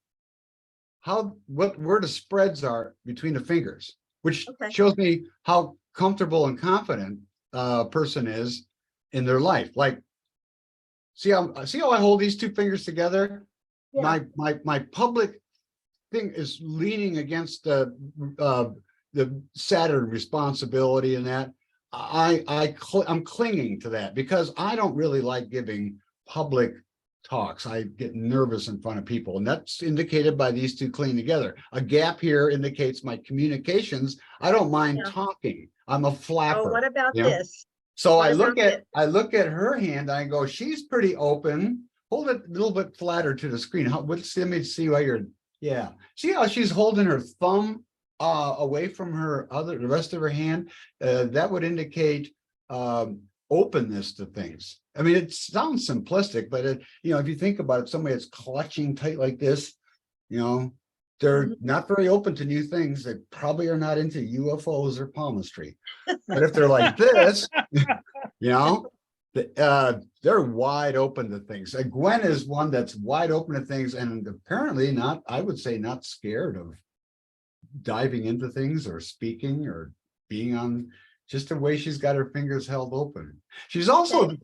where the spreads are between the fingers, which shows me how comfortable and confident a person is in their life. Like, see how I hold these two fingers together? Yeah. My public thing is leaning against the Saturn responsibility, and that I'm clinging to that because I don't really like giving public talks. I get nervous in front of people, and that's indicated by these two clinging together. A gap here indicates my communications. I don't mind talking. I'm a flapper. Oh, what about this? So I look at her hand. I go, she's pretty open. Hold it a little bit flatter to the screen. Let me see why you're. Yeah. See how she's holding her thumb away from the rest of her hand? That would indicate openness to things. I mean, it sounds simplistic, but if you think about it, somebody that's clutching tight like this, they're not very open to new things. They probably are not into UFOs or palmistry. But if they're like this, they're wide open to things. Gwen is one that's wide open to things, and apparently not, I would say, not scared of diving into things or speaking or being on just the way she's got her fingers held open. She's also,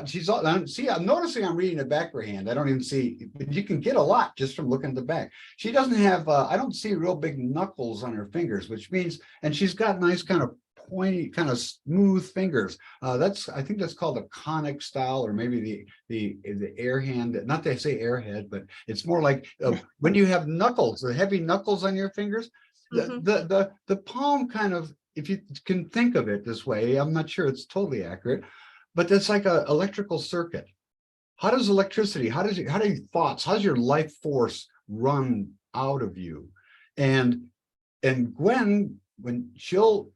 see, I'm noticing I'm reading the back of her hand. I don't even see, but you can get a lot just from looking at the back. She doesn't have, I don't see real big knuckles on her fingers, which means, and she's got nice kind of pointy, kind of smooth fingers. I think that's called a conic style, or maybe the air hand, not to say airhead, but it's more like when you have knuckles, the heavy knuckles on your fingers, the palm kind of, if you can think of it this way, I'm not sure it's totally accurate, but it's like an electrical circuit. How does electricity, how do your thoughts, how's your life force run out of you? And Gwen, when she'll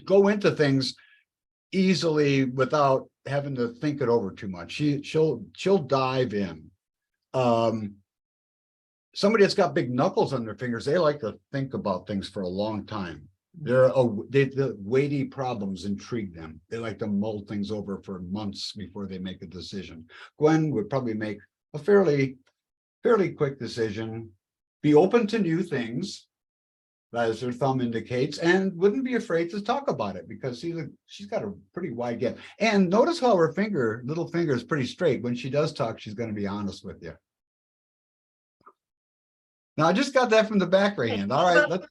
go into things easily without having to think it over too much. She'll dive in. Somebody that's got big knuckles on their fingers, they like to think about things for a long time. The weighty problems intrigue them. They like to mull things over for months before they make a decision. Gwen would probably make a fairly quick decision, be open to new things, as her thumb indicates, and wouldn't be afraid to talk about it because she's got a pretty wide gap. And notice how her little finger is pretty straight. When she does talk, she's going to be honest with you. Now, I just got that from the back right hand. All right, let's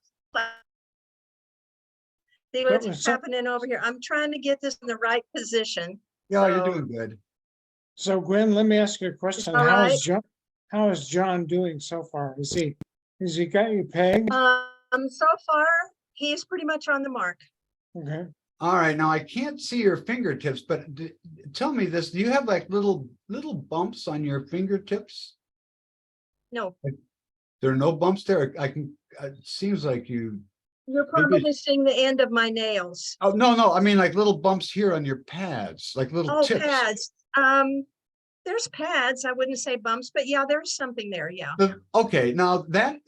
see what's happening over here. I'm trying to get this in the right position. Yeah, you're doing good. So Gwen, let me ask you a question. All right. How is John doing so far? Has he got you pegged? So far, he's pretty much on the mark. Okay. All right, now I can't see your fingertips, but tell me this: do you have like little bumps on your fingertips? No. There are no bumps there. It seems like you're probably seeing the end of my nails. Oh, no, I mean like little bumps here on your pads, like little tips. Pads. There's pads. I wouldn't say bumps, but yeah, there's something there. Yeah. Okay, now that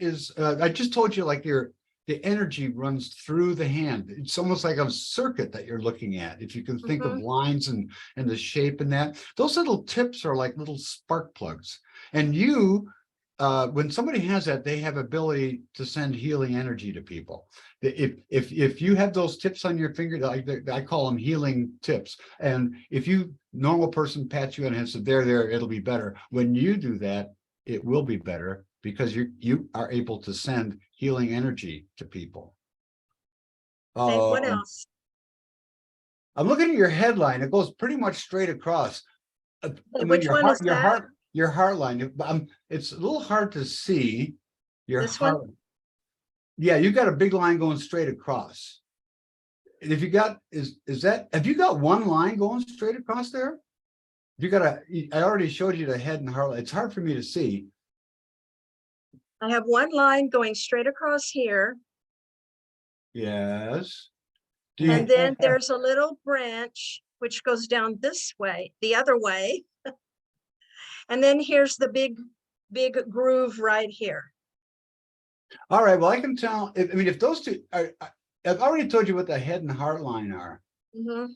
is, I just told you, like the energy runs through the hand. It's almost like a circuit that you're looking at. If you can think of lines and the shape and that, those little tips are like little spark plugs. And when somebody has that, they have ability to send healing energy to people. If you have those tips on your finger, I call them healing tips. And if normal person pats you on the head and says, there, it'll be better. When you do that, it will be better because you are able to send healing energy to people. What else? I'm looking at your headline. It goes pretty much straight across. Which one is that? Your heart line. It's a little hard to see your heart. One? Yeah, you got a big line going straight across. And if you got, have you got one line going straight across there? I already showed you the head and heart. It's hard for me to see. I have one line going straight across here. Yes. And then there's a little branch which goes down this way, the other way. And then here's the big groove right here. All right. Well, I can tell. If those two are, I've already told you what the head and heart line are. And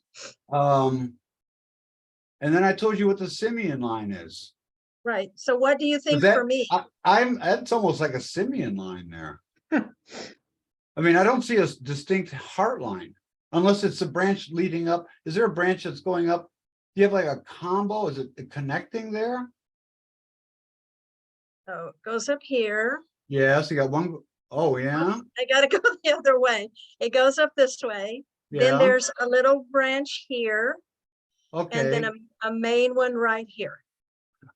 then I told you what the simian line is. Right. So what do you think for me? That's almost like a simian line there. I don't see a distinct heart line unless it's a branch leading up. Is there a branch that's going up? Do you have like a combo? Is it connecting there? Oh, it goes up here. Yes, you got one. Oh, yeah. I got to go the other way. It goes up this way. Yeah. Then there's a little branch here. Okay. And then a main one right here.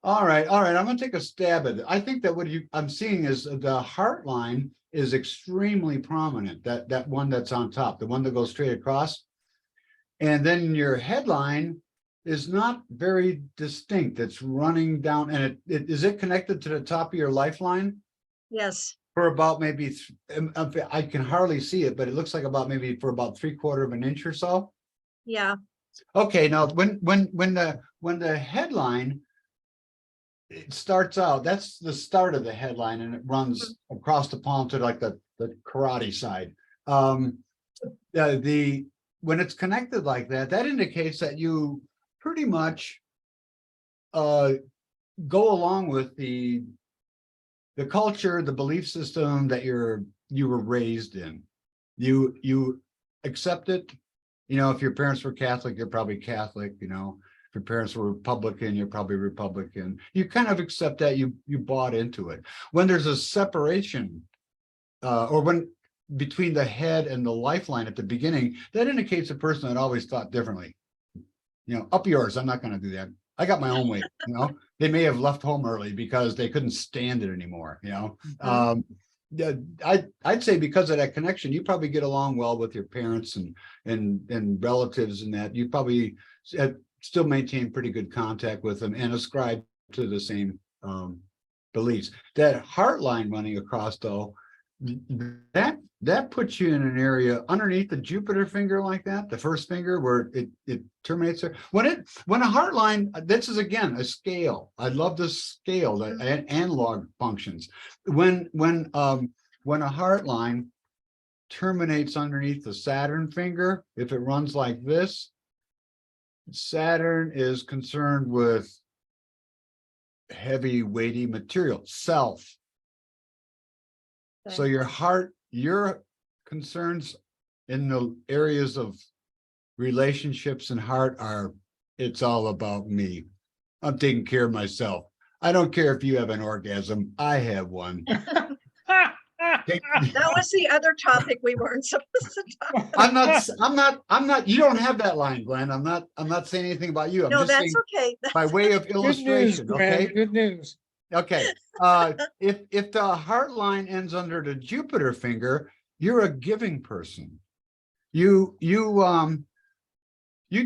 All right. I'm going to take a stab at it. I think that what I'm seeing is the heart line is extremely prominent. That one that's on top, the one that goes straight across. And then your headline is not very distinct. It's running down, and is it connected to the top of your lifeline? Yes. For about maybe, I can hardly see it, but it looks like for about 3/4 of an inch or so. Yeah. Okay. Now, when the headline, it starts out, that's the start of the headline, and it runs across the palm to like the karate side. When it's connected like that, that indicates that you pretty much go along with the culture, the belief system that you were raised in. You accept it. You know, if your parents were Catholic, you're probably Catholic. You know, if your parents were Republican, you're probably Republican. You kind of accept that. You bought into it. When there's a separation, or when between the head and the lifeline at the beginning, that indicates a person that always thought differently. You know, up yours. I'm not going to do that. I got my own way. You know, they may have left home early because they couldn't stand it anymore. You know, yeah, I'd say because of that connection, you probably get along well with your parents and relatives, and that you probably still maintain pretty good contact with them and ascribe to the same beliefs. That heart line running across, though, that puts you in an area underneath the Jupiter finger, like that, the first finger where it terminates there. When a heart line, this is again a scale. I love this scale, the analog functions. When a heart line terminates underneath the Saturn finger, if it runs like this, Saturn is concerned with heavy, weighty material, self. So your heart, your concerns in the areas of relationships and heart are, it's all about me. I'm taking care of myself. I don't care if you have an orgasm. I have one. That was the other topic we weren't supposed to talk about. I'm not, you don't have that line, Gwen. I'm not saying anything about you. I'm No, just that's saying okay. by way of Good news, illustration, Gwen, okay? good news. Okay, if the heart line ends under the Jupiter finger, you're a giving person. You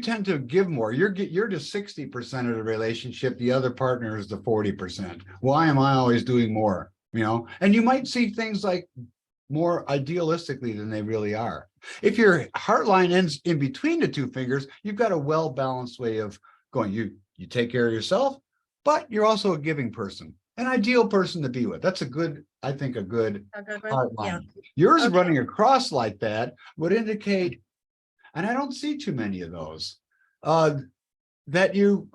tend to give more. You're to 60% of the relationship. The other partner is the 40%. Why am I always doing more? You know, and you might see things like more idealistically than they really are. If your heart line ends in between the two fingers, you've got a well-balanced way of going. You take care of yourself, but you're also a giving person, an ideal person to be with. That's a good, I think, a good heart line. Yeah. Yours Okay. running across like that would indicate, and I don't see too many of those, that you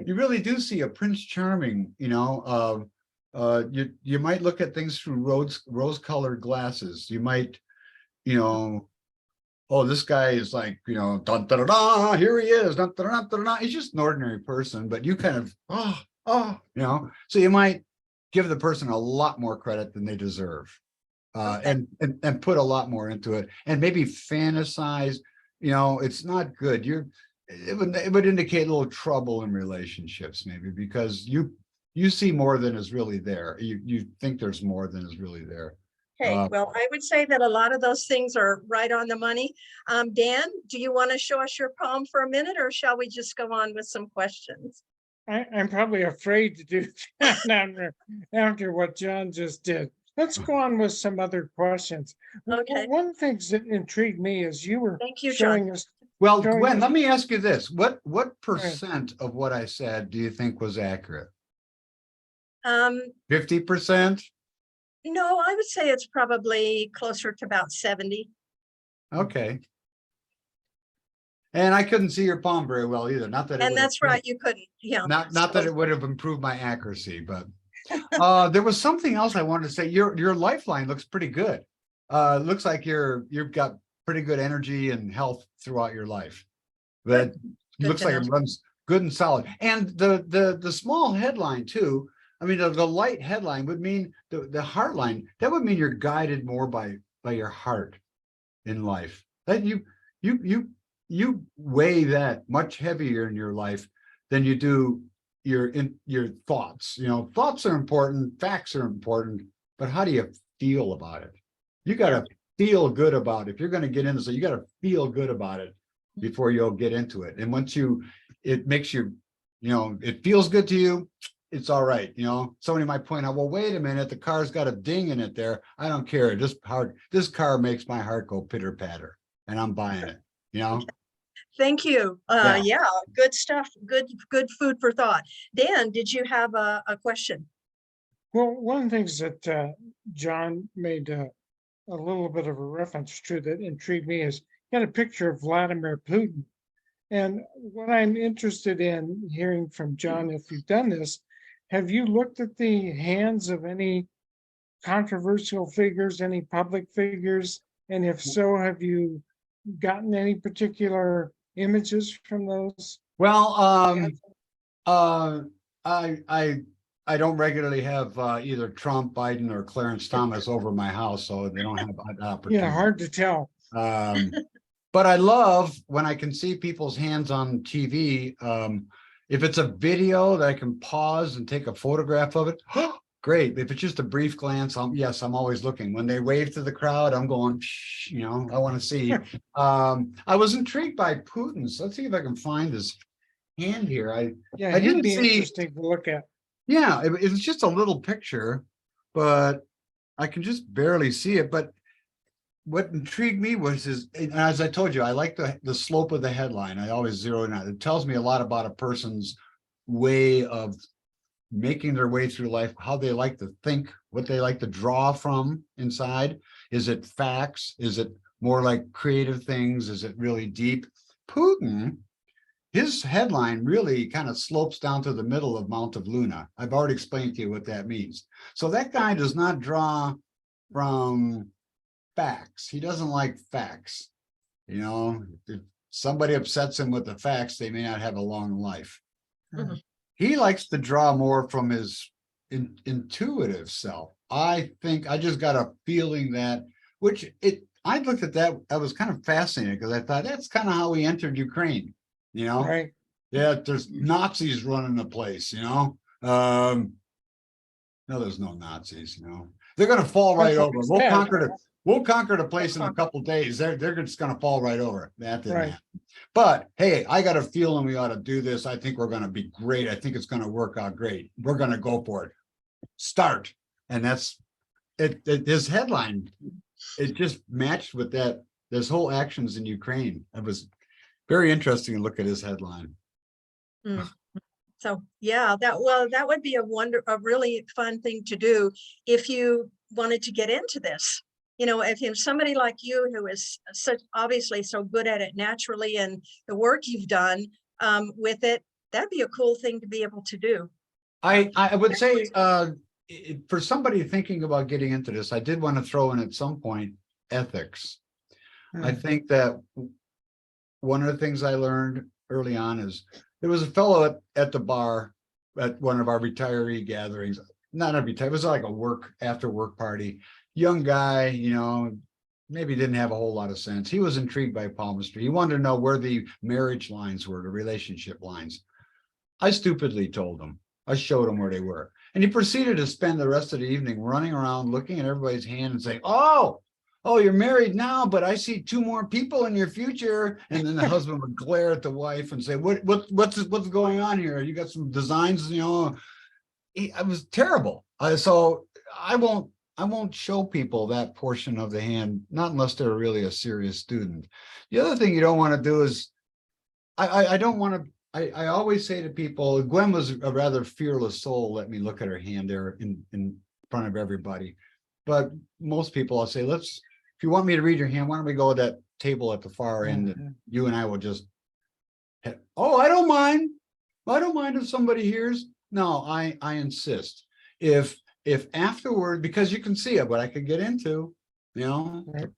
really do see a Prince Charming, you know, you might look at things through rose-colored glasses. You might, you know, oh, this guy is like, you know, dun, dun, dun, dun, here he is, dun, dun, dun, dun, dun. He's just an ordinary person, but you kind of, you know, so you might give the person a lot more credit than they deserve, Okay. and put a lot more into it, and maybe fantasize. You know, it's not good. It would indicate a little trouble in relationships, maybe, because you see more than is really there. You think there's more than is really there. Okay, well, I would say that a lot of those things are right on the money. Dan, do you want to show us your poem for a minute, or shall we just go on with some questions? I'm probably afraid to do that after what John just did. Let's go on with some other questions. Okay. One thing that intrigued me is you were Thank you, showing John. us. Well, showing Gwen, us- let me ask you this. What percent of what I said do you think was accurate? 50%? No, I would say it's probably closer to about 70. Okay. And I couldn't see your palm very well either. Not that it And would that's have- right, you couldn't, yeah. Not that So- it would have improved my accuracy, but there was something else I wanted to say. Your lifeline looks pretty good. Looks like you've got pretty good energy and health throughout your life. That Good looks to like know. it runs good and solid. And the small headline too. I mean, the light headline would mean the heart line. That would mean you're guided more by your heart in life. That you weigh that much heavier in your life than you do your thoughts. You know, thoughts are important, facts are important, but how do you feel about it? You got to feel good about it. If you're going to get into, so you got to feel good about it before you'll get into it. And once it makes you, you know, it feels good to you, it's all right. You know, somebody might point out, well, wait a minute, the car's got a ding in it there. I don't care. This car makes my heart go pitter patter, and I'm buying it, you know? Thank you. Yeah, good stuff. Good food for thought. Dan, did you have a question? Well, one of the things that John made a little bit of a reference to that intrigued me is he had a picture of Vladimir Putin. And what I'm interested in hearing from John, if you've done this, have you looked at the hands of any controversial figures, any public figures? And if so, have you gotten any particular images from those? Well, hands? I don't regularly have either Trump, Biden, or Clarence Thomas over my house, so they don't have that Yeah, opportunity. hard to tell. But I love when I can see people's hands on TV. If it's a video that I can pause and take a photograph of it, great. If it's just a brief glance, I'm always looking. When they wave to the crowd, I'm going, shh, I want to see. I was intrigued by Putin's. Let's see if I can find his hand here. Yeah, I he'd didn't be see- interesting to look at. Yeah, it's just a little picture, but I can just barely see it. But what intrigued me was and as I told you, I like the slope of the headline. I always zero in on it. It tells me a lot about a person's way of making their way through life, how they like to think, what they like to draw from inside. Is it facts? Is it more like creative things? Is it really deep? Putin, his headline really kind of slopes down to the middle of Mount of Luna. I've already explained to you what that means. So that guy does not draw from facts. He doesn't like facts. If somebody upsets him with the facts, they may not have a long life. Mhm. He likes to draw more from his intuitive self. I think I just got a feeling that, I looked at that, I was kind of fascinated because I thought that's kind of how he entered Ukraine, Right. Yeah, there's Nazis running the place, No, there's no Nazis, They're gonna fall right That's what over. he We'll said. conquer the place in a couple days. They're just gonna fall right over. That didn't Right. happen. But hey, I got a feeling we ought to do this. I think we're gonna be great. I think it's gonna work out great. We're gonna go for it. Start. And that's it. His headline, it just matched with this whole actions in Ukraine. It was very interesting to look at his headline. So, yeah, that would be a really fun thing to do if you wanted to get into this. If you're somebody like you who is obviously so good at it naturally, and the work you've done with it, that'd be a cool thing to be able to do. I would say for somebody thinking about getting into this, I did want to throw in at some point ethics. I think that one of the things I learned early on is there was a fellow at the bar at one of our retiree gatherings. Not every time, it was like a after work party. Young guy, maybe didn't have a whole lot of sense. He was intrigued by palmistry. He wanted to know where the marriage lines were, the relationship lines. I stupidly told him. I showed him where they were. And he proceeded to spend the rest of the evening running around looking at everybody's hand and saying, oh, you're married now, but I see 2 more people in your future. And then the husband would glare at the wife and say, what's going on here? You got some designs, I was terrible. So I won't show people that portion of the hand, not unless they're really a serious student. The other thing you don't want to do is, I don't want to, I always say to people, Gwen was a rather fearless soul. Let me look at her hand there in front of everybody. But most people, I'll say, if you want me to read your hand, why don't we go to that table at the far end, and you and I will just, I don't mind. I don't mind if somebody hears. No, I insist. If afterward, because you can see it, what I could get into, Right.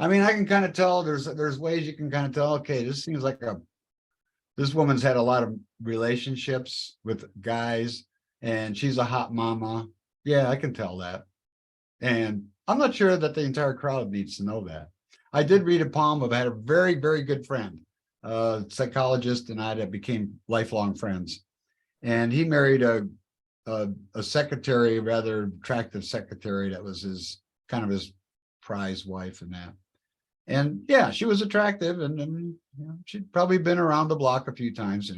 I mean, I can kind of tell there's ways you can kind of tell, okay, this seems like this woman's had a lot of relationships with guys and she's a hot mama. Yeah, I can tell that. And I'm not sure that the entire crowd needs to know that. I did read a poem I had a very, very good friend, psychologist, and I that became lifelong friends. And he married a secretary, rather attractive secretary that was his prize wife and that. And yeah, she was attractive, and she'd probably been around the block a few times,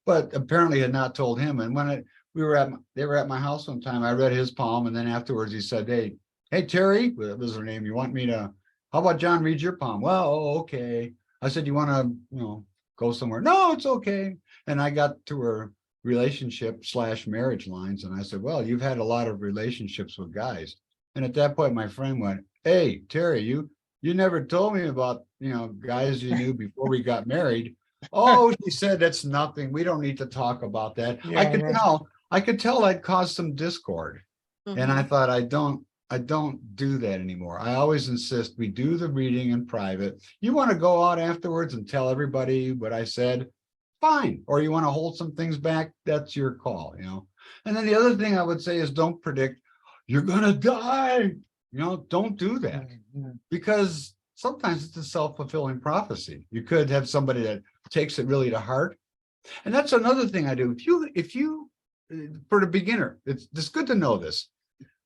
but apparently had not told him. And when they were at my house one time, I read his poem, and then afterwards he said, hey Terry, that was her name. How about John reads your poem? Well, okay. I said, you want to, go somewhere? No, it's okay. And I got to her relationship / marriage lines, and I said, well, you've had a lot of relationships with guys. And at that point, my friend went, hey Terry, you never told me about guys you knew before we got married. Oh, she said, that's nothing. We don't need to talk about that. Yeah, I could right. tell I could tell I'd caused some discord. And I Mhm. thought, I don't do that anymore. I always insist we do the reading in private. You want to go out afterwards and tell everybody what I said, fine. Or you want to hold some things back, that's your call, you know. And then the other thing I would say is don't predict, you're gonna die. You know, don't do that, because sometimes it's a self-fulfilling prophecy. You could have somebody that takes it really to heart. And that's another thing I do. If you for the beginner, it's good to know this.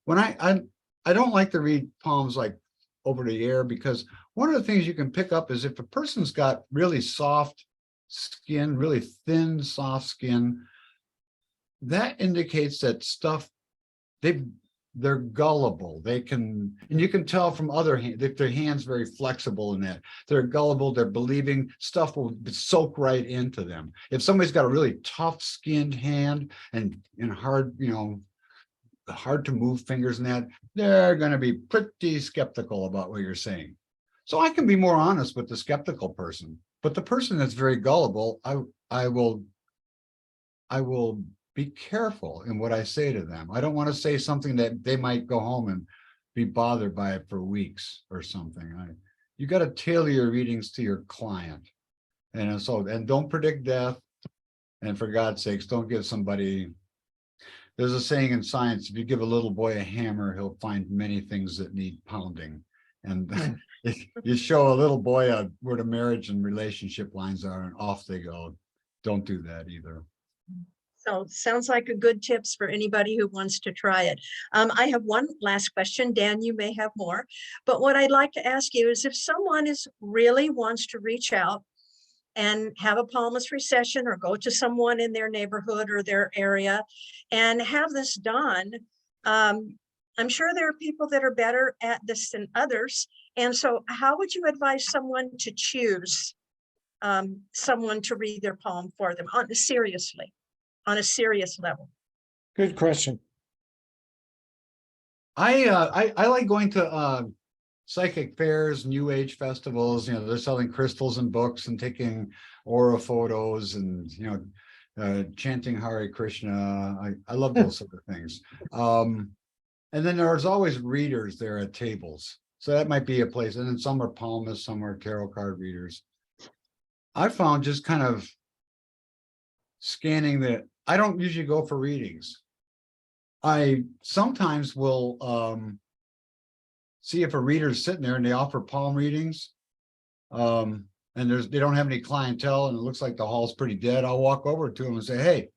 When I don't like to read palms like over the air, because one of the things you can pick up is if a person's got really soft skin, really thin, soft skin, that indicates that stuff, they're gullible. They can, and you can tell from other hands, if their hands very flexible in that, they're gullible, they're believing, stuff will soak right into them. If somebody's got a really tough skinned hand and hard, you know, hard to move fingers and that, they're going to be pretty skeptical about what you're saying. So I can be more honest with the skeptical person, but the person that's very gullible, I will be careful in what I say to them. I don't want to say something that they might go home and be bothered by it for weeks or something. You got to tailor your readings to your client. And so, and don't predict death. And for God's sakes, don't give somebody, there's a saying in science, if you give a little boy a hammer, he'll find many things that need pounding. And if you show a little boy where the marriage and relationship lines are and off they go, don't do that either. So sounds like a good tips for anybody who wants to try it. I have one last question. Dan, you may have more, but what I'd like to ask you is if someone really wants to reach out and have a palmistry session or go to someone in their neighborhood or their area and have this done, I'm sure there are people that are better at this than others. And so how would you advise someone to choose someone to read their palm for them on a serious level? Good question. I like going to psychic fairs, new age festivals. You know, they're selling crystals and books and taking aura photos and, you know, chanting Hare Krishna. I love those sort of things. And then there's always readers there at tables. So that might be a place. And then some are palmists, some are tarot card readers. I found just kind of scanning that I don't usually go for readings. I sometimes will see if a reader's sitting there and they offer palm readings. And they don't have any clientele and it looks like the hall's pretty dead. I'll walk over to them and say, hey,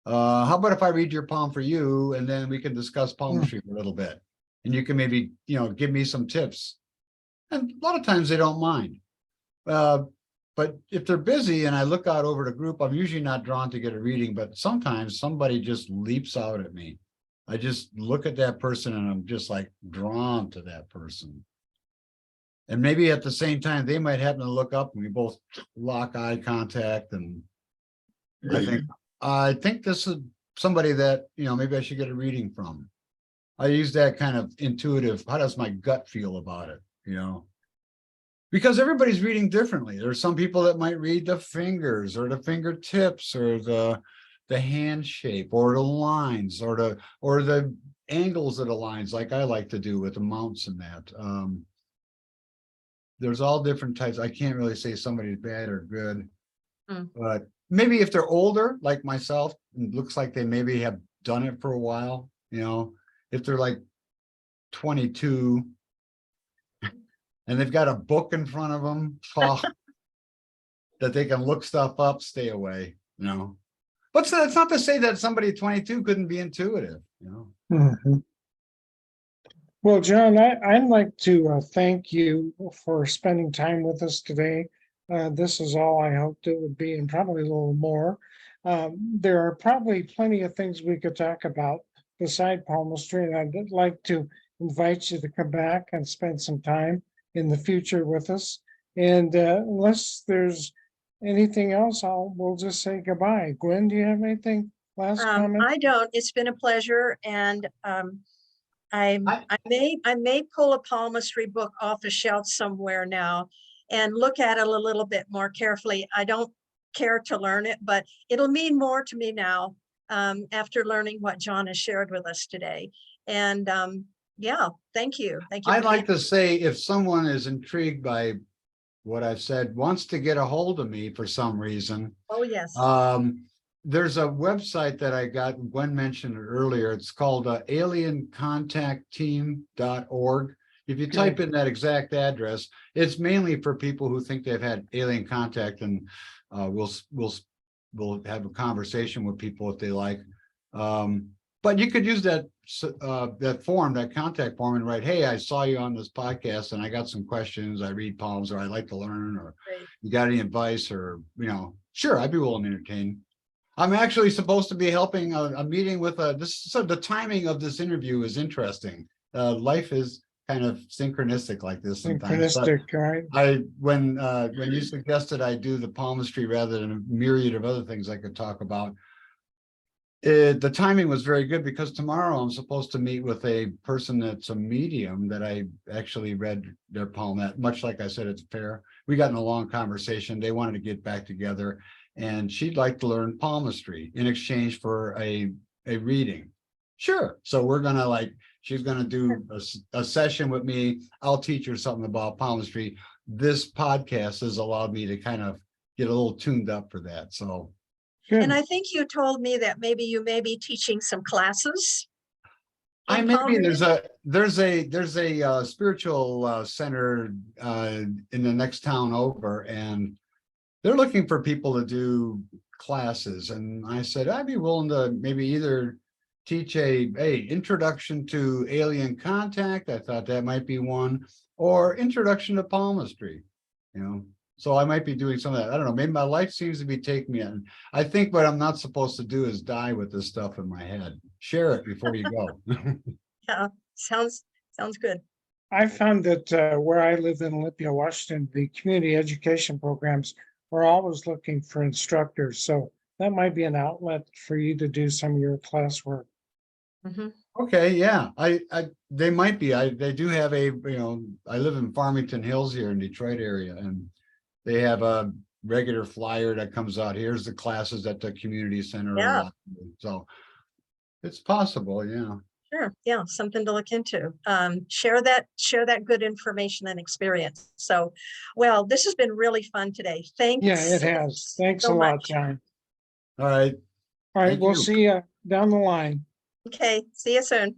how about if I read your palm for you and then we can discuss palmistry a little bit. And you can maybe, you know, give me some tips. And a lot of times they don't mind. But if they're busy and I look out over the group, I'm usually not drawn to get a reading, but sometimes somebody just leaps out at me. I just look at that person and I'm just like drawn to that person. And maybe at the same time, they might happen to look up and we both lock eye contact. And I think this is somebody that, you know, maybe I should get a reading from. I use that kind of intuitive, how does my gut feel about it, you know? Because everybody's reading differently. There's some people that might read the fingers or the fingertips or the hand shape or the lines or the angles of the lines, like I like to do with the mounts and that. There's all different types. I can't really say somebody's bad or good, but maybe if they're older, like myself, it looks like they maybe have done it for a while, you know, if they're like 22 and they've got a book in front of them that they can look stuff up, stay away, you know. But it's not to say that somebody 22 couldn't be intuitive, you know. Well, John, I'd like to thank you for spending time with us today. This is all I hoped it would be, and probably a little more. There are probably plenty of things we could talk about beside palmistry, and I'd like to invite you to come back and spend some time in the future with us. And unless there's anything else, we'll just say goodbye. Gwen, do you have anything last comment? I don't. It's been a pleasure, and I may pull a palmistry book off a shelf somewhere now and look at it a little bit more carefully. I don't care to learn it, but it'll mean more to me now after learning what John has shared with us today. And yeah, thank you. Thank you. I'd like to say, if someone is intrigued by what I've said, wants to get a hold of me for some reason, Oh, yes. there's a website that I got, Gwen mentioned it earlier. It's called aliencontactteam.org. If you type in that exact address, it's mainly for people who think they've had alien contact, and we'll have a conversation with people if they like. But you could use that form, that contact form, and write, hey, I saw you on this podcast and I got some questions. I read poems, or I like to learn, or you got any advice, or, sure, I'd be willing to entertain. I'm actually supposed to be helping a meeting with so the timing of this interview is interesting. Life is kind of synchronistic like this sometimes. Synchronistic, right? When you suggested I do the palmistry rather than a myriad of other things I could talk about, the timing was very good, because tomorrow I'm supposed to meet with a person that's a medium that I actually read their poem at, much like I said at the fair. We got in a long conversation. They wanted to get back together, and she'd like to learn palmistry in exchange for a reading. Sure. So we're gonna she's gonna do a session with me. I'll teach her something about palmistry. This podcast has allowed me to kind of get a little tuned up for that. So. Good. And I think you told me that maybe you may be teaching some classes. There's a spiritual center in the next town over, and they're looking for people to do classes. And I said, I'd be willing to maybe either teach a introduction to alien contact. I thought that might be one, or introduction to palmistry, So I might be doing some of that. I don't know. Maybe my life seems to be taking me in. I think what I'm not supposed to do is die with this stuff in my head. Share it before you go. Yeah, sounds good. I found that where I live in Olympia, Washington, the community education programs are always looking for instructors. So that might be an outlet for you to do some of your classwork. Mm-hmm. Okay, yeah, they might be. They do have I live in Farmington Hills here in Detroit area, and they have a regular flyer that comes out. Here's the classes at the community center. Yeah. So it's possible, yeah. Sure. Yeah, something to look into. Share that good information and experience. So, well, this has been really fun today. Thanks. Yeah, it has. Thanks so a lot, much. John. All right. All right, Thank we'll you. see you down the line. Okay, see you soon.